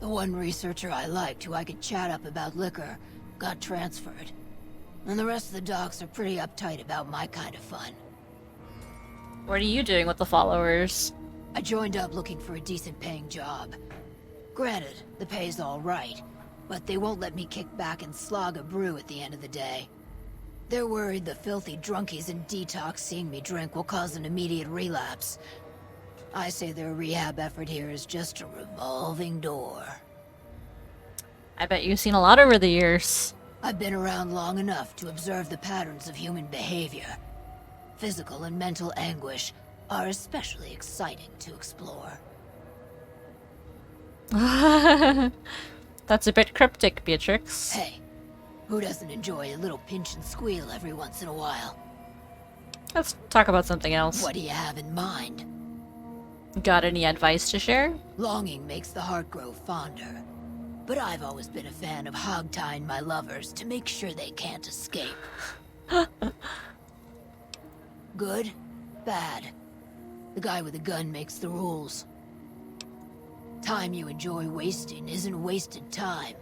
The one researcher I liked, who I could chat up about liquor, got transferred. And the rest of the docs are pretty uptight about my kind of fun. What are you doing with the followers? I joined up looking for a decent paying job. Granted, the pay's all right, but they won't let me kick back and slog a brew at the end of the day. They're worried the filthy drunkies in detox seeing me drink will cause an immediate relapse. I say their rehab effort here is just a revolving door. I bet you've seen a lot over the years. I've been around long enough to observe the patterns of human behavior. Physical and mental anguish are especially exciting to explore. That's a bit cryptic, Beatrix. Hey, who doesn't enjoy a little pinch and squeal every once in a while? Let's talk about something else. What do you have in mind? Got any advice to share? Longing makes the heart grow fonder. But I've always been a fan of hog-tying my lovers to make sure they can't escape. Good? Bad? The guy with the gun makes the rules. Time you enjoy wasting isn't wasted time.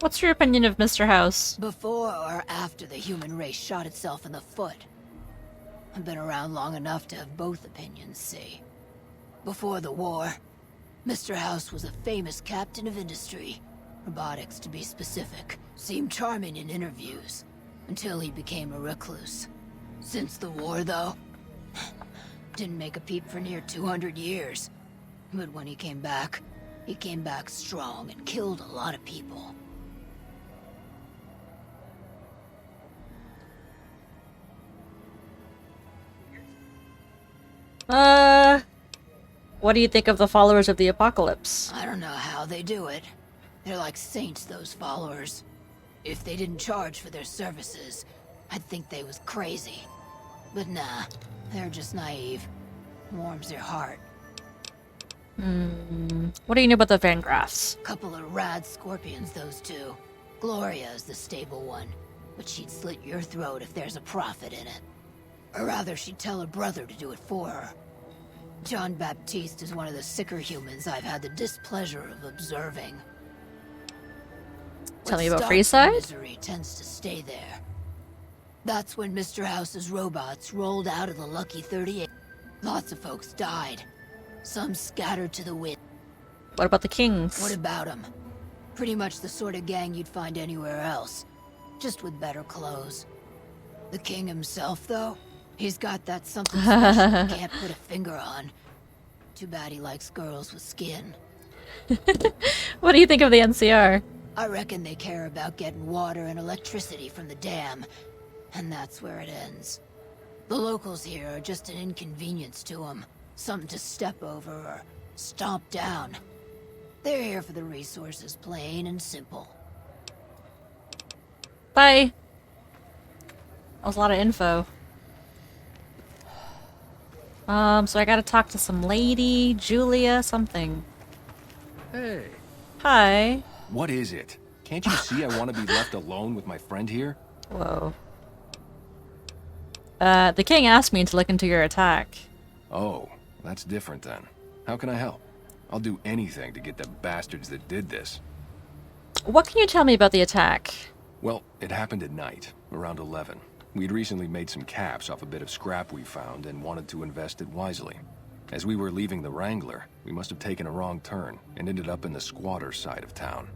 What's your opinion of Mr. House? Before or after the human race shot itself in the foot? I've been around long enough to have both opinions, see. Before the war, Mr. House was a famous captain of industry. Robotics, to be specific. Seemed charming in interviews, until he became a recluse. Since the war, though, didn't make a peep for near 200 years. But when he came back strong and killed a lot of people. What do you think of the followers of the apocalypse? I don't know how they do it. They're like saints, those followers. If they didn't charge for their services, I'd think they was crazy. But nah, they're just naive. Warms their heart. What do you know about the Van Graffs? Couple of rad scorpions, those two. Gloria is the stable one, but she'd slit your throat if there's a profit in it. Or rather, she'd tell her brother to do it for her. John Baptiste is one of the sicker humans I've had the displeasure of observing. Tell me What about starts in Freeside? misery tends to stay there. That's when Mr. House's robots rolled out of the Lucky 38. Lots of folks died. Some scattered to the wind. What about the Kings? What about them? Pretty much the sort of gang you'd find anywhere else. Just with better clothes. The king himself, though? He's got that something special you can't put a finger on. Too bad he likes girls with skin. What do you think of the NCR? I reckon they care about getting water and electricity from the dam. And that's where it ends. The locals here are just an inconvenience to them. Something to step over or stomp down. They're here for the resources, plain and simple. Bye. That was a lot of info. So I gotta talk to some lady, Julia, something. Hey. Hi. What is it? Can't you see I want to be left alone with my friend here? Whoa. The king asked me to look into your attack. Oh, that's different then. How can I help? I'll do anything to get the bastards that did this. What can you tell me about the attack? Well, it happened at night, around 11. We'd recently made some caps off a bit of scrap we found and wanted to invest it wisely. As we were leaving the Wrangler, we must have taken a wrong turn and ended up in the squatter side of town.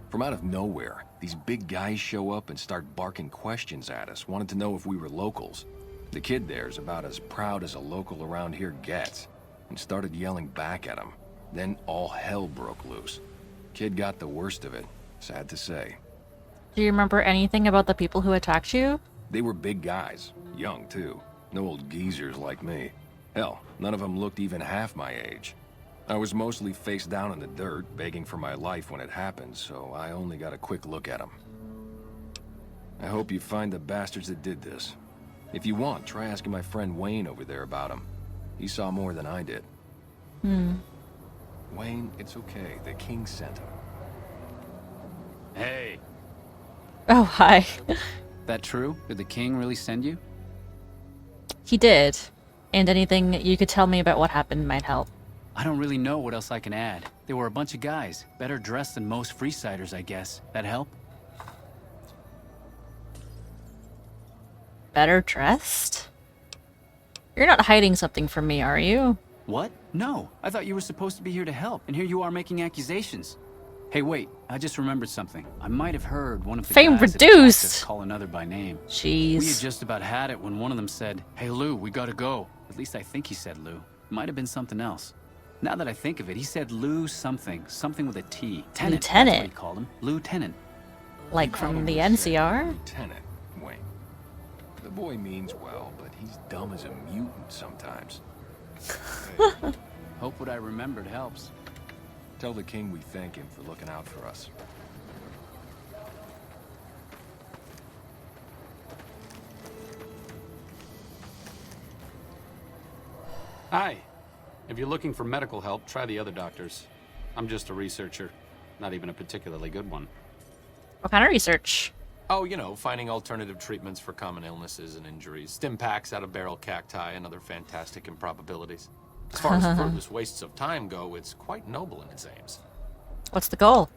From out of nowhere, these big guys show up and start barking questions at us, wanted to know if we were locals. The kid there's about as proud as a local around here gets, and started yelling back at him. Then all hell broke loose. Kid got the worst of it, sad to say. Do you remember anything about the people who attacked you? They were big guys, young too. No old geezers like me. Hell, none of them looked even half my age. I was mostly face down in the dirt, begging for my life when it happened, so I only got a quick look at them. I hope you find the bastards that did this. If you want, try asking my friend Wayne over there about him. He saw more than I did. Wayne, it's okay. The king sent him. Hey, Oh, hi. that true? Did the king really send you? He did. And anything you could tell me about what happened might help. I don't really know what else I can add. They were a bunch of guys, better dressed than most Freesiders, I guess. That help? Better dressed? You're not hiding something from me, are you? What? No, I thought you were supposed to be here to help, and here you are making accusations. Hey, wait, I just remembered something. I might have heard one of the Fame guys that attacked reduced. us call another by name. Jeez. We had just about had it when one of them said, "Hey Lou, we gotta go." At least I think he said Lou. Might have been something else. Now that I think of it, he said Lou something. Something with a T. Tenant. That's Lieutenant. what he called him. Lieutenant. Like from the Probably said NCR? Lieutenant Wayne. The boy means well, but he's dumb as a mutant sometimes. Hey, Hope what I remembered helps. tell the king we thank him for looking out for us. Hi. If you're looking for medical help, try the other doctors. I'm just a researcher, not even a particularly good one. What kind of research? Oh, you know, finding alternative treatments for common illnesses and injuries, stim packs out of barrel cacti, and other fantastic improbabilities. As far as fruitless wastes of time go, it's quite noble in its aims. What's the goal?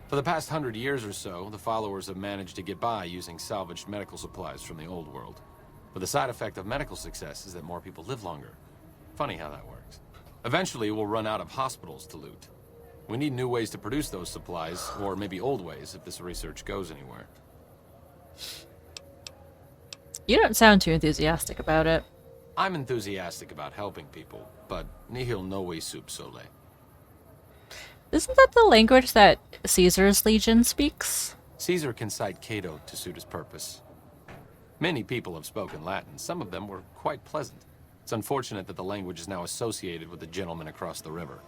For the past 100 years or so, the followers have managed to get by using salvaged medical supplies from the old world. But the side effect of medical success is that more people live longer. Funny how that works. Eventually, we'll run out of hospitals to loot. We need new ways to produce those supplies, or maybe old ways if this research goes anywhere. You don't sound too enthusiastic about it. I'm enthusiastic about helping people, but nihil novi sub sole. Isn't that the language that Caesar's legion speaks? Caesar can cite Cato to suit his purpose. Many people have spoken Latin. Some of them were quite pleasant. It's unfortunate that the language is now associated with the gentleman across the river.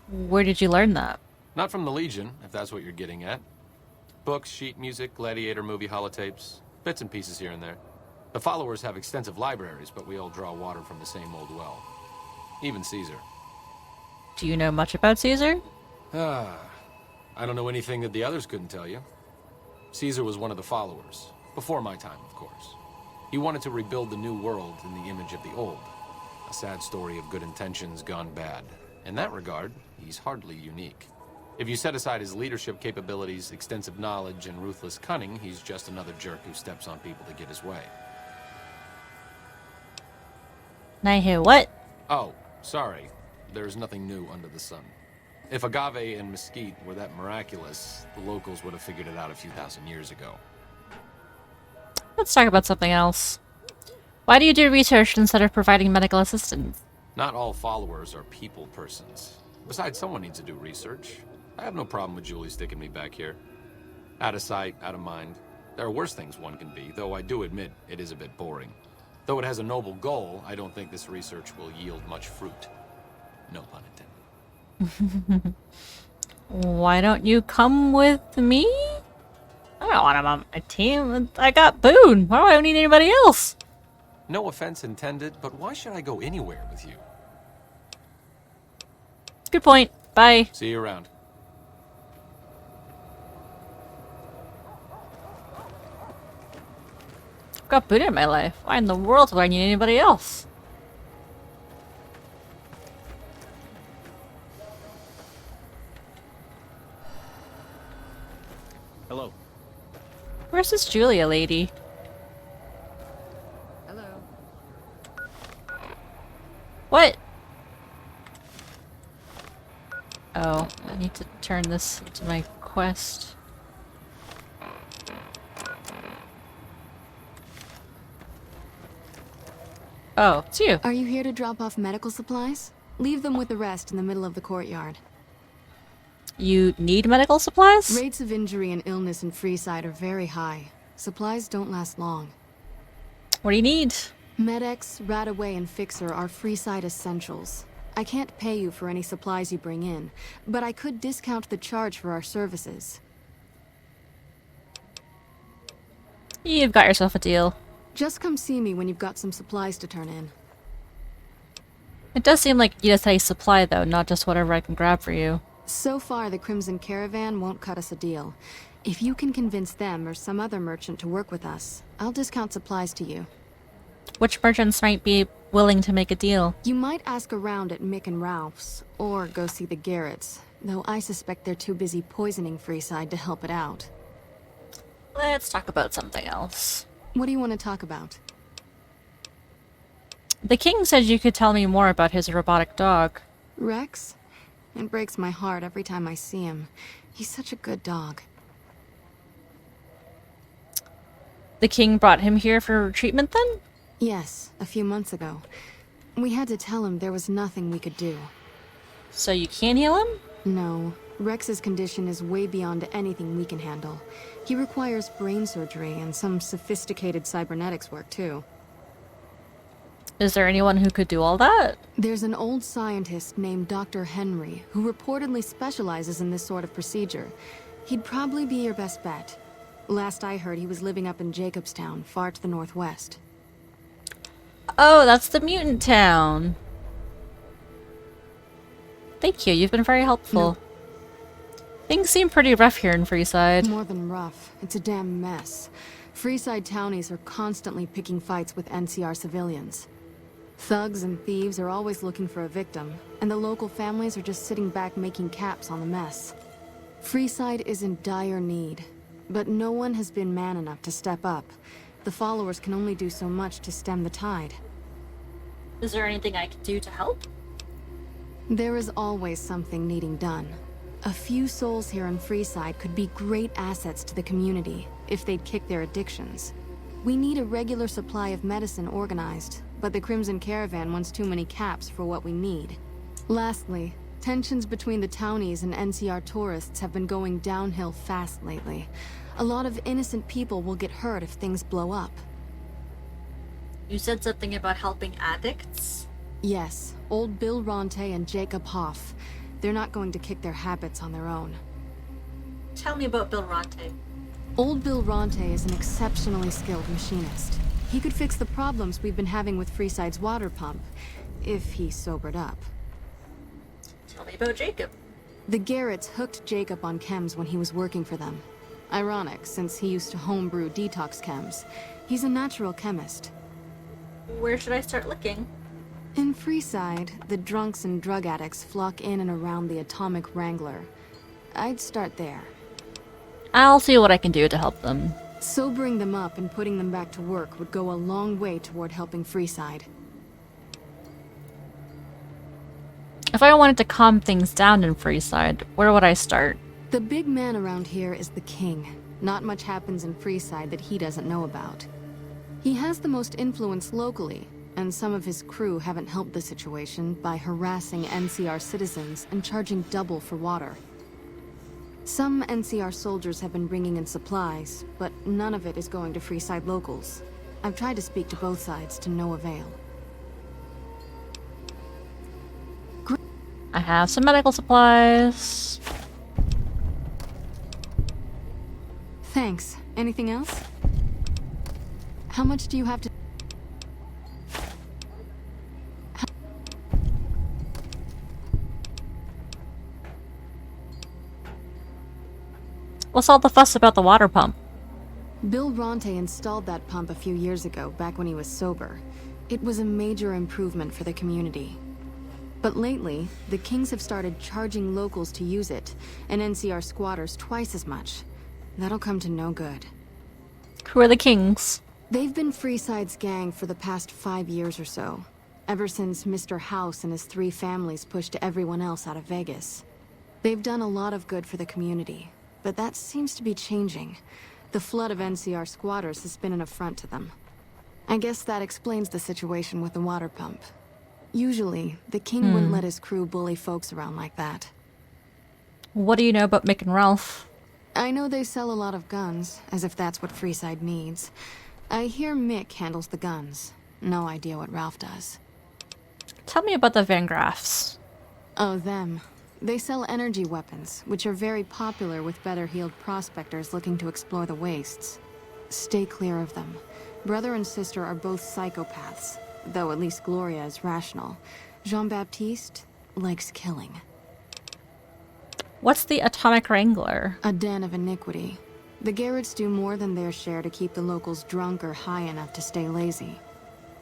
Where did you learn that? Not from the Legion, if that's what you're getting at. Books, sheet music, gladiator movie holotapes, bits and pieces here and there. The followers have extensive libraries, but we all draw water from the same old well. Even Caesar. Do you know much about Caesar? I don't know anything that the others couldn't tell you. Caesar was one of the followers. Before my time, of course. He wanted to rebuild the new world in the image of the old. A sad story of good intentions gone bad. In that regard, he's hardly unique. If you set aside his leadership capabilities, extensive knowledge, and ruthless cunning, he's just another jerk who steps on people to get his way. I hear what? Oh, sorry. There's nothing new under the sun. If agave and mesquite were that miraculous, the locals would have figured it out a few thousand years ago. Let's talk about something else. Why do you do research instead of providing medical assistance? Not all followers are people persons. Besides, someone needs to do research. I have no problem with Julie sticking me back here. Out of sight, out of mind. There are worse things one can be, though I do admit it is a bit boring. Though it has a noble goal, I don't think this research will yield much fruit. No pun intended. Why don't you come with me? I don't want him on my team. I got Boone. Why do I need anybody else? No offense intended, but why should I go anywhere with you? Good point. Bye. See you around. I've got Boone in my life. Why in the world would I need anybody else? Hello. Where's this Julia lady? Hello. What? Oh, I need to turn this to my quest. Oh, it's you. Are you here to drop off medical supplies? Leave them with the rest in the middle of the courtyard. You need medical supplies? Rates of injury and illness in Freeside are very high. Supplies don't last long. What do you need? Med-X, Radaway, and Fixer are Freeside essentials. I can't pay you for any supplies you bring in, but I could discount the charge for our services. You've got yourself a deal. Just come see me when you've got some supplies to turn in. It does seem like you just need a supply, though, not just whatever I can grab for you. So far, the Crimson Caravan won't cut us a deal. If you can convince them or some other merchant to work with us, I'll discount supplies to you. Which merchants might be willing to make a deal? You might ask around at Mick and Ralph's, or go see the Garretts, though I suspect they're too busy poisoning Freeside to help it out. Let's talk about something else. What do you want to talk about? The king said you could tell me more about his robotic dog. Rex? It breaks my heart every time I see him. He's such a good dog. The king brought him here for treatment then? Yes, a few months ago. We had to tell him there was nothing we could do. So you can't heal him? No. Rex's condition is way beyond anything we can handle. He requires brain surgery and some sophisticated cybernetics work, too. Is there anyone who could do all that? There's an old scientist named Dr. Henry, who reportedly specializes in this sort of procedure. He'd probably be your best bet. Last I heard, he was living up in Jacobstown, far to the northwest. Oh, that's the mutant town. Thank you, you've been very helpful. No. Things seem pretty rough here in Freeside. More than rough. It's a damn mess. Freeside townies are constantly picking fights with NCR civilians. Thugs and thieves are always looking for a victim, and the local families are just sitting back making caps on the mess. Freeside is in dire need, but no one has been man enough to step up. The followers can only do so much to stem the tide. Is there anything I can do to help? There is always something needing done. A few souls here in Freeside could be great assets to the community if they'd kick their addictions. We need a regular supply of medicine organized, but the Crimson Caravan wants too many caps for what we need. Lastly, tensions between the townies and NCR tourists have been going downhill fast lately. A lot of innocent people will get hurt if things blow up. You said something about helping addicts? Yes, old Bill Ronte and Jacob Hoff. They're not going to kick their habits on their own. Tell me about Bill Ronte. Old Bill Ronte is an exceptionally skilled machinist. He could fix the problems we've been having with Freeside's water pump, if he sobered up. Tell me about Jacob. The Garretts hooked Jacob on chems when he was working for them. Ironic, since he used to homebrew detox chems. He's a natural chemist. Where should I start looking? In Freeside, the drunks and drug addicts flock in and around the Atomic Wrangler. I'd start there. I'll see what I can do to help them. Sobering them up and putting them back to work would go a long way toward helping Freeside. If I wanted to calm things down in Freeside, where would I start? The big man around here is the king. Not much happens in Freeside that he doesn't know about. He has the most influence locally, and some of his crew haven't helped the situation by harassing NCR citizens and charging double for water. Some NCR soldiers have been bringing in supplies, but none of it is going to Freeside locals. I've tried to speak to both sides to no avail. I have some medical supplies. Thanks. Anything else? How much do you have to... What's all the fuss about the water pump? Bill Ronte installed that pump a few years ago, back when he was sober. It was a major improvement for the community. But lately, the Kings have started charging locals to use it, and NCR squatters twice as much. That'll come to no good. Who are the Kings? They've been Freeside's gang for the past 5 years or so, ever since Mr. House and his 3 families pushed everyone else out of Vegas. They've done a lot of good for the community, but that seems to be changing. The flood of NCR squatters has been an affront to them. I guess that explains the situation with the water pump. Usually, the King wouldn't let his crew bully folks around like that. What do you know about Mick and Ralph? I know they sell a lot of guns, as if that's what Freeside needs. I hear Mick handles the guns. No idea what Ralph does. Tell me about the Van Graffs. Oh, them. They sell energy weapons, which are very popular with better-heeled prospectors looking to explore the wastes. Stay clear of them. Brother and sister are both psychopaths, though at least Gloria is rational. Jean-Baptiste likes killing. What's the Atomic Wrangler? A den of iniquity. The Garretts do more than their share to keep the locals drunk or high enough to stay lazy.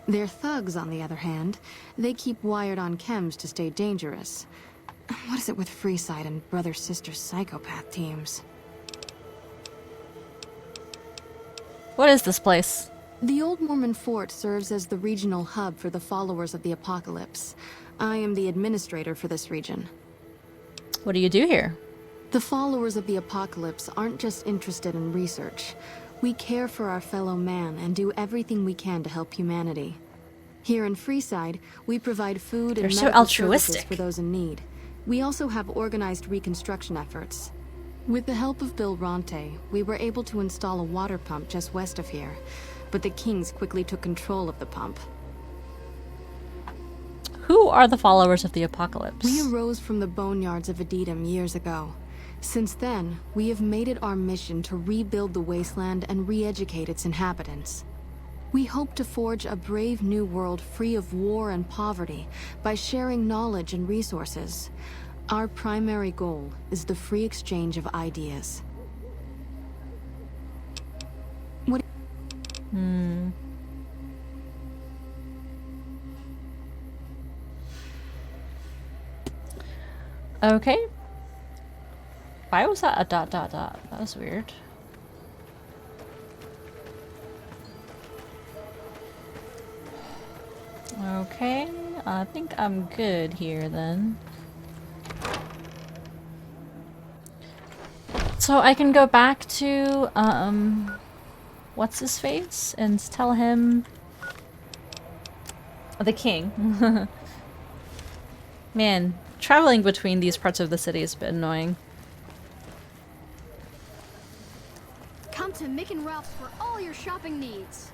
Their thugs, on the other hand, they keep wired on chems to stay dangerous. What is it with Freeside and brother-sister psychopath teams? What is this place? The Old Mormon Fort serves as the regional hub for the followers of the Apocalypse. I am the administrator for this region. What do you do here? The followers of the Apocalypse aren't just interested in research. We care for our fellow man and do everything we can to help humanity. Here in Freeside, we provide food and so medical services altruistic. for those in need. We also have organized reconstruction efforts. With the help of Bill Ronte, we were able to install a water pump just west of here, but the Kings quickly took control of the pump. Who are the followers of the Apocalypse? We arose from the boneyards of Edidum years ago. Since then, we have made it our mission to rebuild the wasteland and re-educate its inhabitants. We hope to forge a brave new world free of war and poverty by sharing knowledge and resources. Our primary goal is the free exchange of ideas. Okay. Why was that a ... That was weird. Okay, I think I'm good here then. So I can go back to, what's his face? And tell him... the king. Man, traveling between these parts of the city is a bit annoying. Come to Mick and Ralph's for all your shopping needs.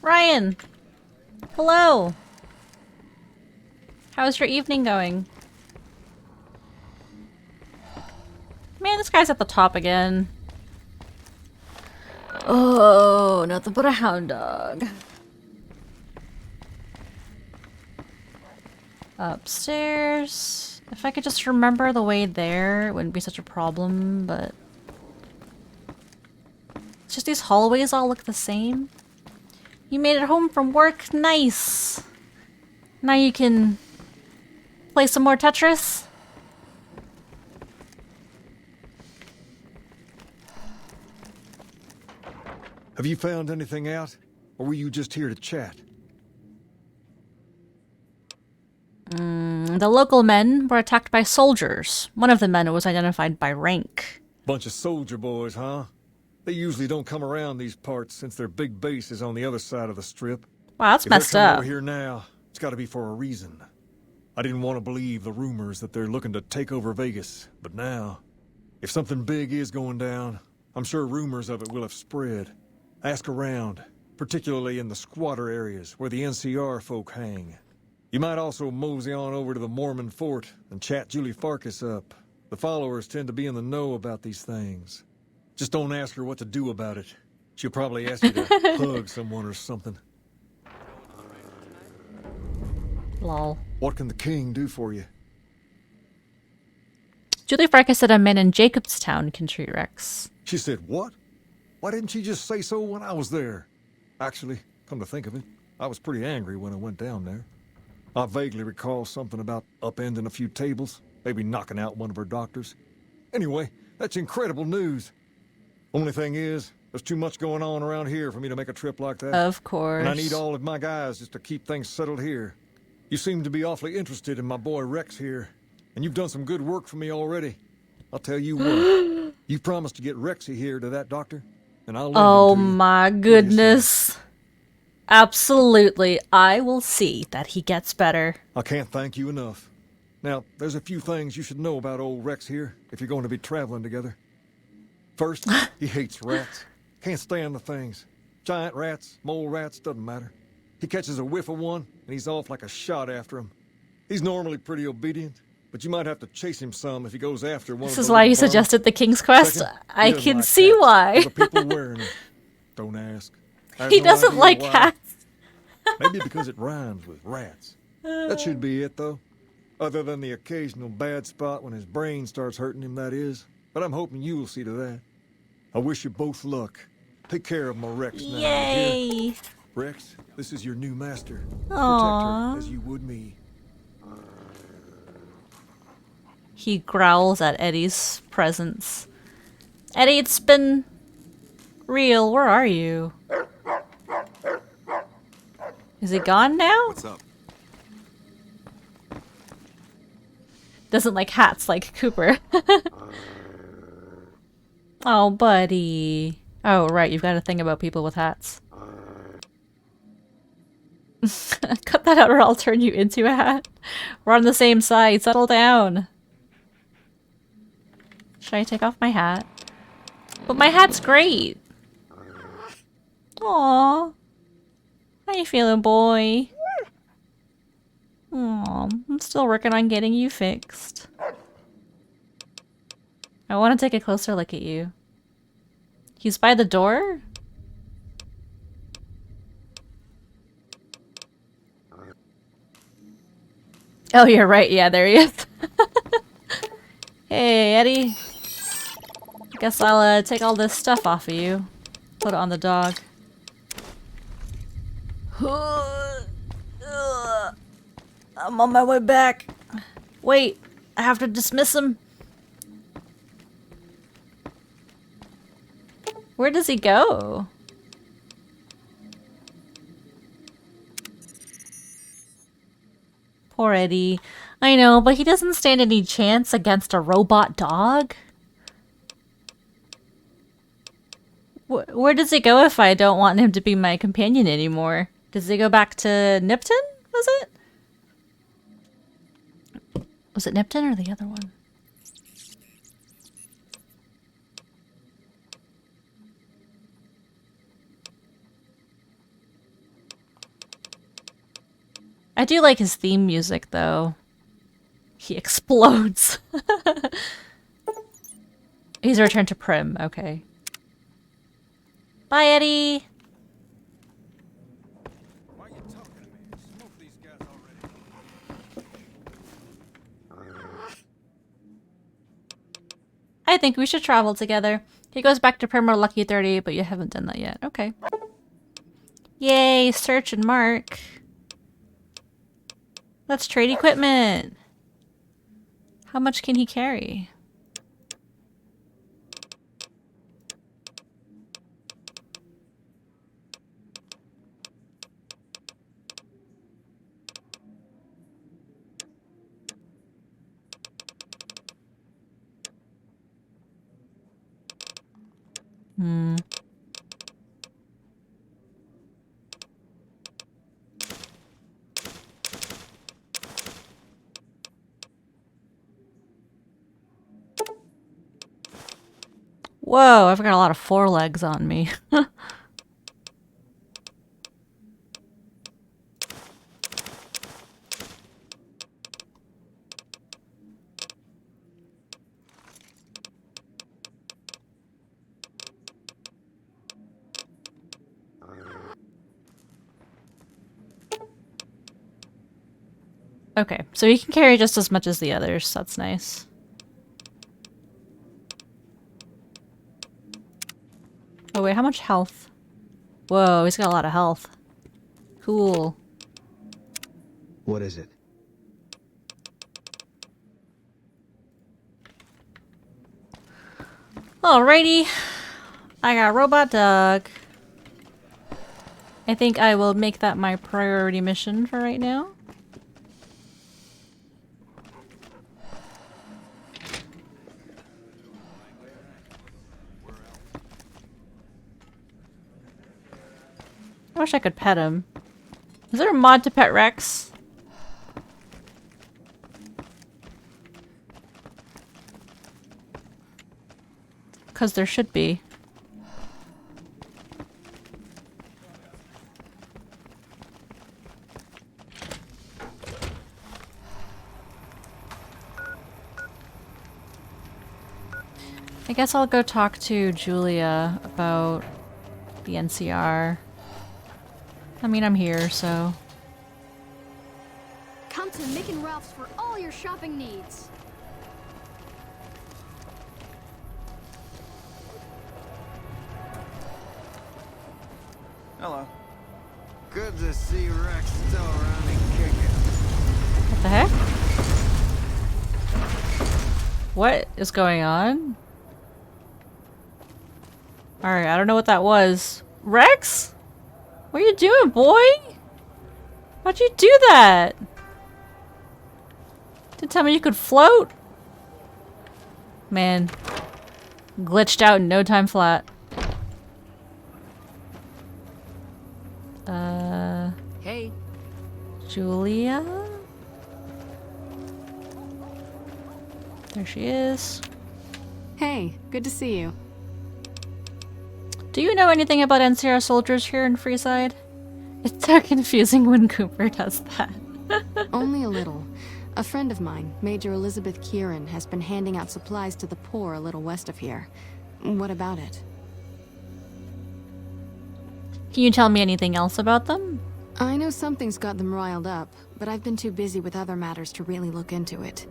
Ryan! Hello! How's your evening going? Man, this guy's at the top again. Oh, nothing but a hound dog. Upstairs. If I could just remember the way there, it wouldn't be such a problem, but... It's just these hallways all look the same. You made it home from work? Nice! Now you can play some more Tetris? Have you found anything out? Or were you just here to chat? The local men were attacked by soldiers. One of the men was identified by rank. Bunch of soldier boys, huh? They usually don't come around these parts since their big base is on the other side of the strip. Wow, that's If messed they're coming up. over here now, it's gotta be for a reason. I didn't want to believe the rumors that they're looking to take over Vegas, but now, if something big is going down, I'm sure rumors of it will have spread. Ask around, particularly in the squatter areas where the NCR folk hang. You might also mosey on over to the Mormon fort and chat Julie Farkas up. The followers tend to be in the know about these things. Just don't ask her what to do about it. She'll probably ask you to hug someone or something. Lol. What can the king do for you? Julie Farkas said a man in Jacobstown can treat Rex. She said what? Why didn't she just say so when I was there? Actually, come to think of it, I was pretty angry when I went down there. I vaguely recall something about upending a few tables, maybe knocking out one of her doctors. Anyway, that's incredible news. Only thing is, there's too much going on around here for me to make a trip like that. Of course. And I need all of my guys just to keep things settled here. You seem to be awfully interested in my boy Rex here, and you've done some good work for me already. I'll tell you what, you promised to get Rexy here to that doctor, and I'll lend Oh him to you. my goodness. Absolutely. I will see that he gets better. I can't thank you enough. Now, there's a few things you should know about old Rex here if you're going to be traveling together. First, he hates rats. Can't stand the things. Giant rats, mole rats, doesn't matter. He catches a whiff of one, and he's off like a shot after him. He's normally pretty obedient, but you might have to chase him some if he goes after one This of is the why little you bums. suggested the King's Quest. Second, he I doesn't can like see cats, why. or the people wearing them. Don't ask. I have He no doesn't idea like why. cats. Maybe because it rhymes with rats. That should be it, though. Other than the occasional bad spot when his brain starts hurting him, that is. But I'm hoping you'll see to that. I wish you both luck. Take care of my Rex now. you hear? Yay. Rex, this is your new master. Aww. Protect her as you would me. He growls at Eddie's presence. Eddie, it's been real. Where are you? Is he gone now? What's up? Doesn't like hats like Cooper. Oh, buddy. Oh, right. You've got a thing about people with hats. Cut that out or I'll turn you into a hat. We're on the same side. Settle down. Should I take off my hat? But my hat's great. Aww. How you feeling, boy? Aw, I'm still working on getting you fixed. I want to take a closer look at you. He's by the door? Oh, you're right. Yeah, there he is. Hey, Eddie. Guess I'll take all this stuff off of you. Put it on the dog. I'm on my way back. Wait, I have to dismiss him. Where does he go? Poor Eddie. I know, but he doesn't stand any chance against a robot dog. Where does he go if I don't want him to be my companion anymore? Does he go back to Nipton? Was it? Was it Nipton or the other one? I do like his theme music, though. He explodes. He's returned to Prim. Okay. Bye, Eddie. Why are you talking to me? Smoke these guys already. I think we should travel together. He goes back to Prim or Lucky 30, but you haven't done that yet. Okay. Yay, search and mark. Let's trade equipment. How much can he carry? Hmm. Whoa, I've got a lot of forelegs on me. Okay, so he can carry just as much as the others. That's nice. Oh wait, how much health? Whoa, he's got a lot of health. Cool. What is it? Alrighty. I got a robot dog. I think I will make that my priority mission for right now. I wish I could pet him. Is there a mod to pet Rex? Because there should be. I guess I'll go talk to Julia about the NCR. I mean, I'm here, so... Come to Mick and Ralph's for all your shopping needs. Hello. Good to see Rex still around and kicking. What the heck? What is going on? Alright, I don't know what that was. Rex? What are you doing, boy? Why'd you do that? Didn't tell me you could float? Man. Glitched out in no time flat. Hey. Julia? There she is. Hey, good to see you. Do you know anything about NCR soldiers here in Freeside? It's so confusing when Cooper does that. Only a little. A friend of mine, Major Elizabeth Kieran, has been handing out supplies to the poor a little west of here. What about it? Can you tell me anything else about them? I know something's got them riled up, but I've been too busy with other matters to really look into it.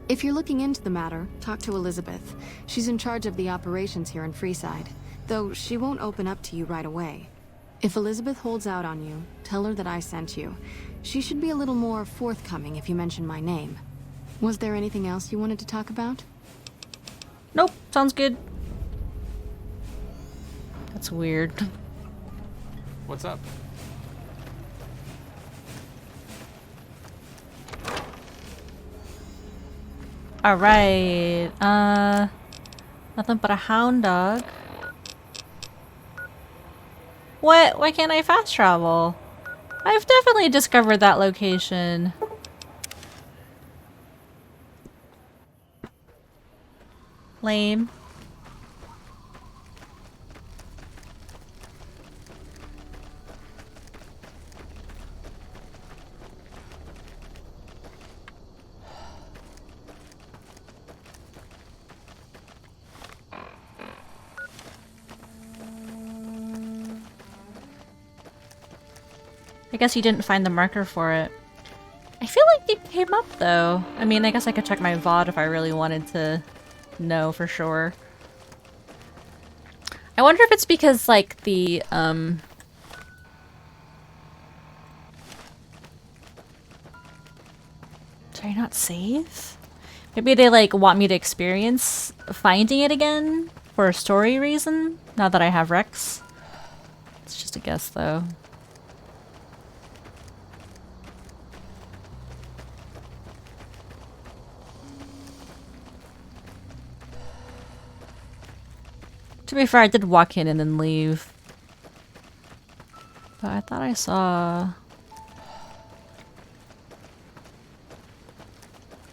If you're looking into the matter, talk to Elizabeth. She's in charge of the operations here in Freeside, though she won't open up to you right away. If Elizabeth holds out on you, tell her that I sent you. She should be a little more forthcoming if you mention my name. Was there anything else you wanted to talk about? Nope, sounds good. That's weird. What's up? Alright, nothing but a hound dog. What? Why can't I fast travel? I've definitely discovered that location. Lame. I guess you didn't find the marker for it. I feel like it came up though. I mean, I guess I could check my VOD if I really wanted to know for sure. I wonder if it's because like the did I not save? Maybe they like want me to experience finding it again for a story reason now that I have Rex. It's just a guess though. To be fair, I did walk in and then leave. But I thought I saw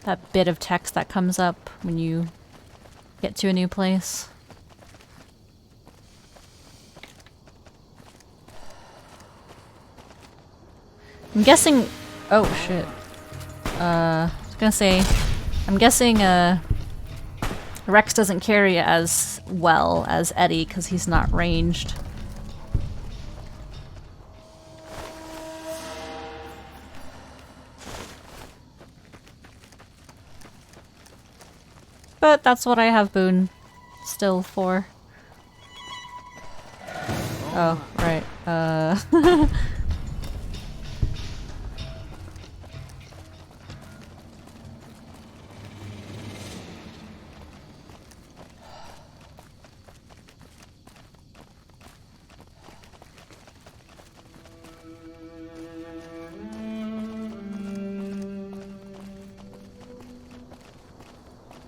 that bit of text that comes up when you get to a new place. I'm guessing... Oh, shit. I was gonna say... I'm guessing, Rex doesn't carry as well as Eddie because he's not ranged. But that's what I have Boone still for. Oh, right.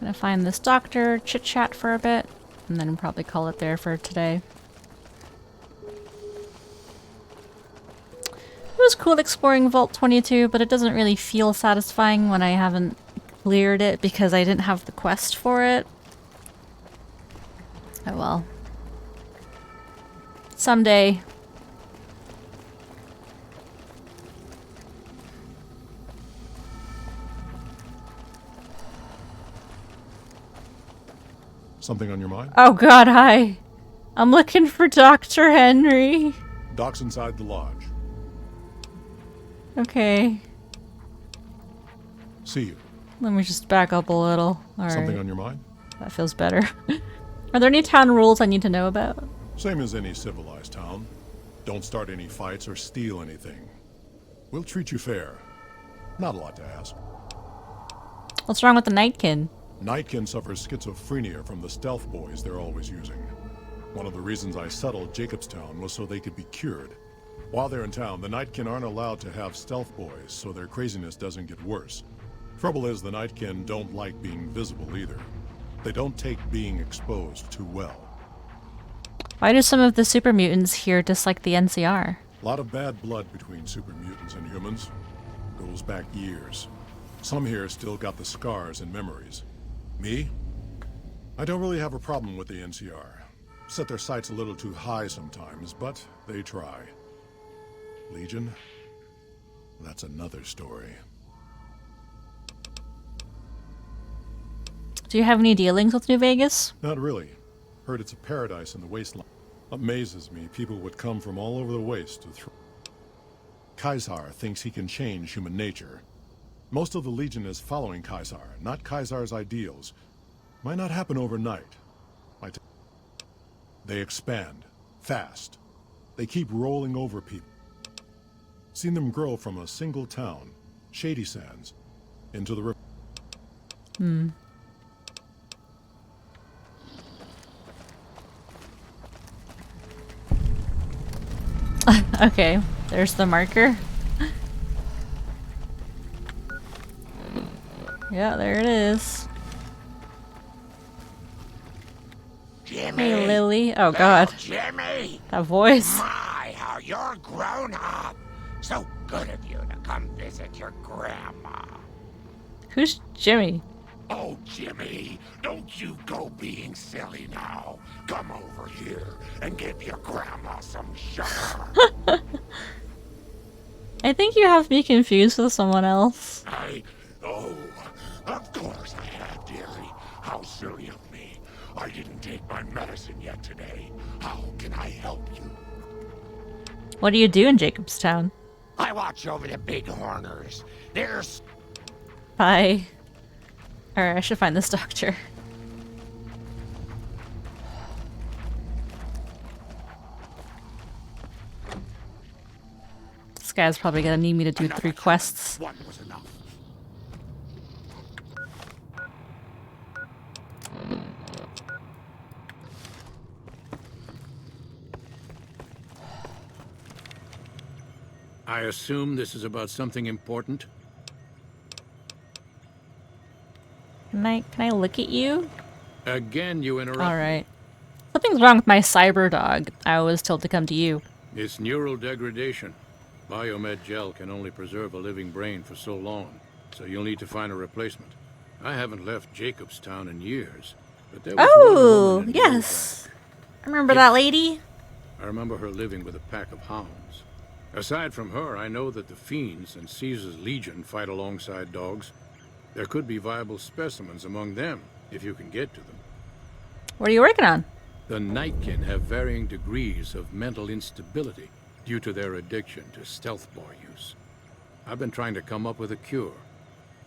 Gonna find this doctor, chit-chat for a bit, and then probably call it there for today. It was cool exploring Vault 22, but it doesn't really feel satisfying when I haven't cleared it because I didn't have the quest for it. Oh well. Someday. Something on your mind? Oh god, hi. I'm looking for Dr. Henry. Doc's inside the lodge. Okay. See you. Let me just back up a little. All Something right. on your mind? That feels better. Are there any town rules I need to know about? Same as any civilized town. Don't start any fights or steal anything. We'll treat you fair. Not a lot to ask. What's wrong with the Nightkin? Nightkin suffers schizophrenia from the stealth boys they're always using. One of the reasons I settled Jacobstown was so they could be cured. While they're in town, the Nightkin aren't allowed to have stealth boys, so their craziness doesn't get worse. Trouble is, the Nightkin don't like being visible either. They don't take being exposed too well. Why do some of the super mutants here dislike the NCR? A lot of bad blood between super mutants and humans. Goes back years. Some here still got the scars and memories. Me? I don't really have a problem with the NCR. Set their sights a little too high sometimes, but they try. Legion? That's another story. Do you have any dealings with New Vegas? Not really. Heard it's a paradise in the wasteland. Amazes me people would come from all over the waste to Caesar thinks he can change human nature. Most of the Legion is following Caesar, not Caesar's ideals. Might not happen overnight. They expand. Fast. They keep rolling over people. Seen them grow from a single town, Shady Sands, into the river. Hmm. Okay, there's the marker. Yeah, there it is. Jimmy, hey, Lily. Oh, God. Jimmy! That voice. My, how you're grown up! So good of you to come visit your grandma. Who's Jimmy? Oh, Jimmy, don't you go being silly now. Come over here and give your grandma some sugar. I think you have me confused with someone else. Oh, of course I have, dearie. How silly of me. I didn't take my medicine yet today. How can I help you? What do you do in Jacobstown? I watch over the big horners. There's... Bye. Alright, I should find this doctor. This guy's probably gonna need me to do 3 quests. One was enough. I assume this is about something important? Can I look at you? Again, you interrupt. Alright. Something's wrong with my cyber dog. I was told to come to you. It's neural degradation. Biomed gel can only preserve a living brain for so long, so you'll need to find a replacement. I haven't left Jacobstown in years, but there was one woman in the old yes. I remember that lady. I remember her living with a pack of hounds. Aside from her, I know that the Fiends and Caesar's Legion fight alongside dogs. There could be viable specimens among them, if you can get to them. What are you working on? The Nightkin have varying degrees of mental instability due to their addiction to stealth boy use. I've been trying to come up with a cure.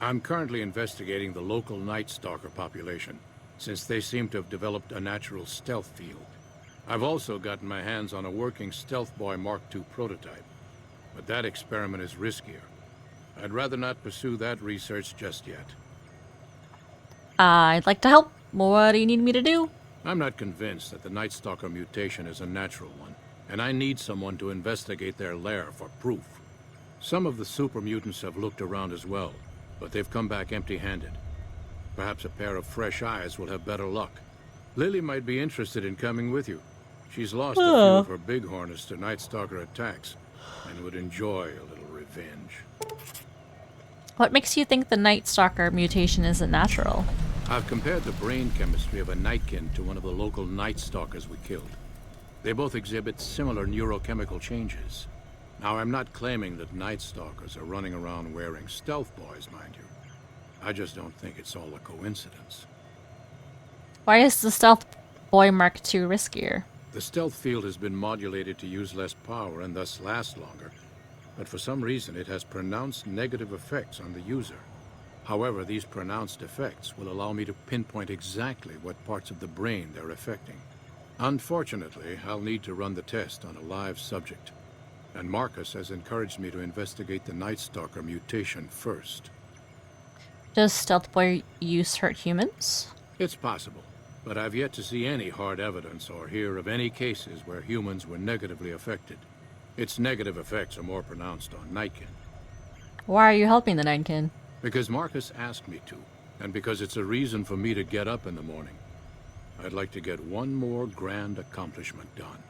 I'm currently investigating the local Night Stalker population, since they seem to have developed a natural stealth field. I've also gotten my hands on a working Stealth Boy Mark II prototype, but that experiment is riskier. I'd rather not pursue that research just yet. I'd like to help. What do you need me to do? I'm not convinced that the Night Stalker mutation is a natural one, and I need someone to investigate their lair for proof. Some of the super mutants have looked around as well, but they've come back empty-handed. Perhaps a pair of fresh eyes will have better luck. Lily might be interested in coming with you. She's lost a few of her bighorners to Night Stalker attacks, and would enjoy a little revenge. What makes you think the Night Stalker mutation isn't natural? I've compared the brain chemistry of a Nightkin to one of the local Night Stalkers we killed. They both exhibit similar neurochemical changes. Now, I'm not claiming that Night Stalkers are running around wearing stealth boys, mind you. I just don't think it's all a coincidence. Why is the Stealth Boy Mark II riskier? The stealth field has been modulated to use less power and thus last longer, but for some reason it has pronounced negative effects on the user. However, these pronounced effects will allow me to pinpoint exactly what parts of the brain they're affecting. Unfortunately, I'll need to run the test on a live subject, and Marcus has encouraged me to investigate the Night Stalker mutation first. Does Stealth Boy use hurt humans? It's possible, but I've yet to see any hard evidence or hear of any cases where humans were negatively affected. Its negative effects are more pronounced on Nightkin. Why are you helping the Nightkin? Because Marcus asked me to, and because it's a reason for me to get up in the morning. I'd like to get one more grand accomplishment done.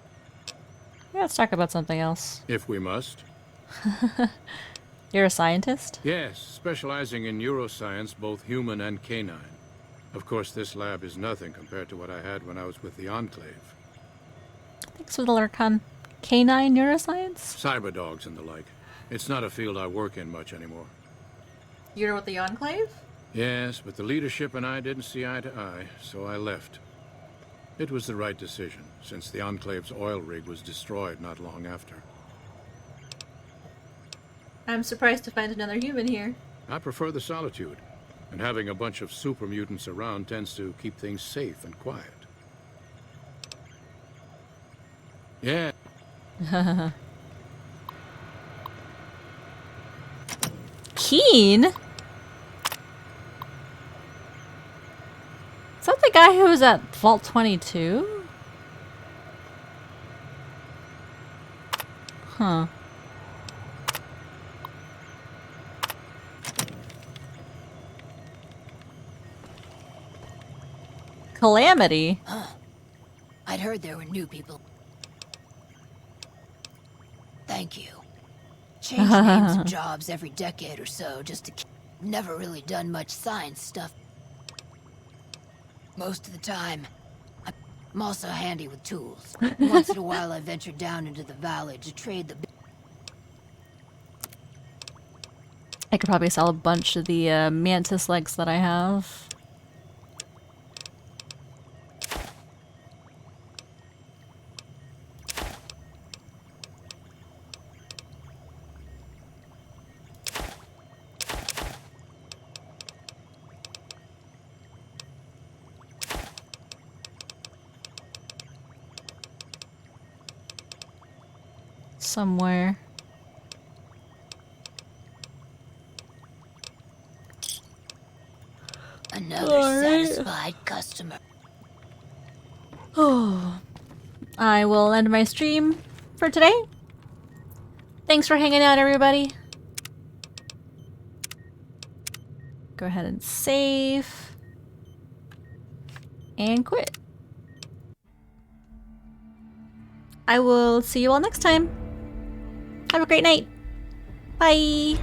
Yeah, let's talk about something else. If we must. You're a scientist? Yes, specializing in neuroscience, both human and canine. Of course, this lab is nothing compared to what I had when I was with the Enclave. Thanks for the lurk on canine neuroscience? Cyber dogs and the like. It's not a field I work in much anymore. You're with the Enclave? Yes, but the leadership and I didn't see eye to eye, so I left. It was the right decision, since the Enclave's oil rig was destroyed not long after. I'm surprised to find another human here. I prefer the solitude, and having a bunch of super mutants around tends to keep things safe and quiet. Yeah. Keen? Is that the guy who was at Vault 22? Huh. Calamity? Huh. I'd heard there were new people. Thank you. Change names and jobs every decade or so just to keep... Never really done much science stuff. Most of the time, I'm also handy with tools. Once in a while I venture down into the valley to trade the... I could probably sell a bunch of the mantis legs that I have. Somewhere. Another satisfied customer. Oh, I will end my stream for today. Thanks for hanging out, everybody. Go ahead and save. And quit. I will see you all next time. Have a great night. Bye.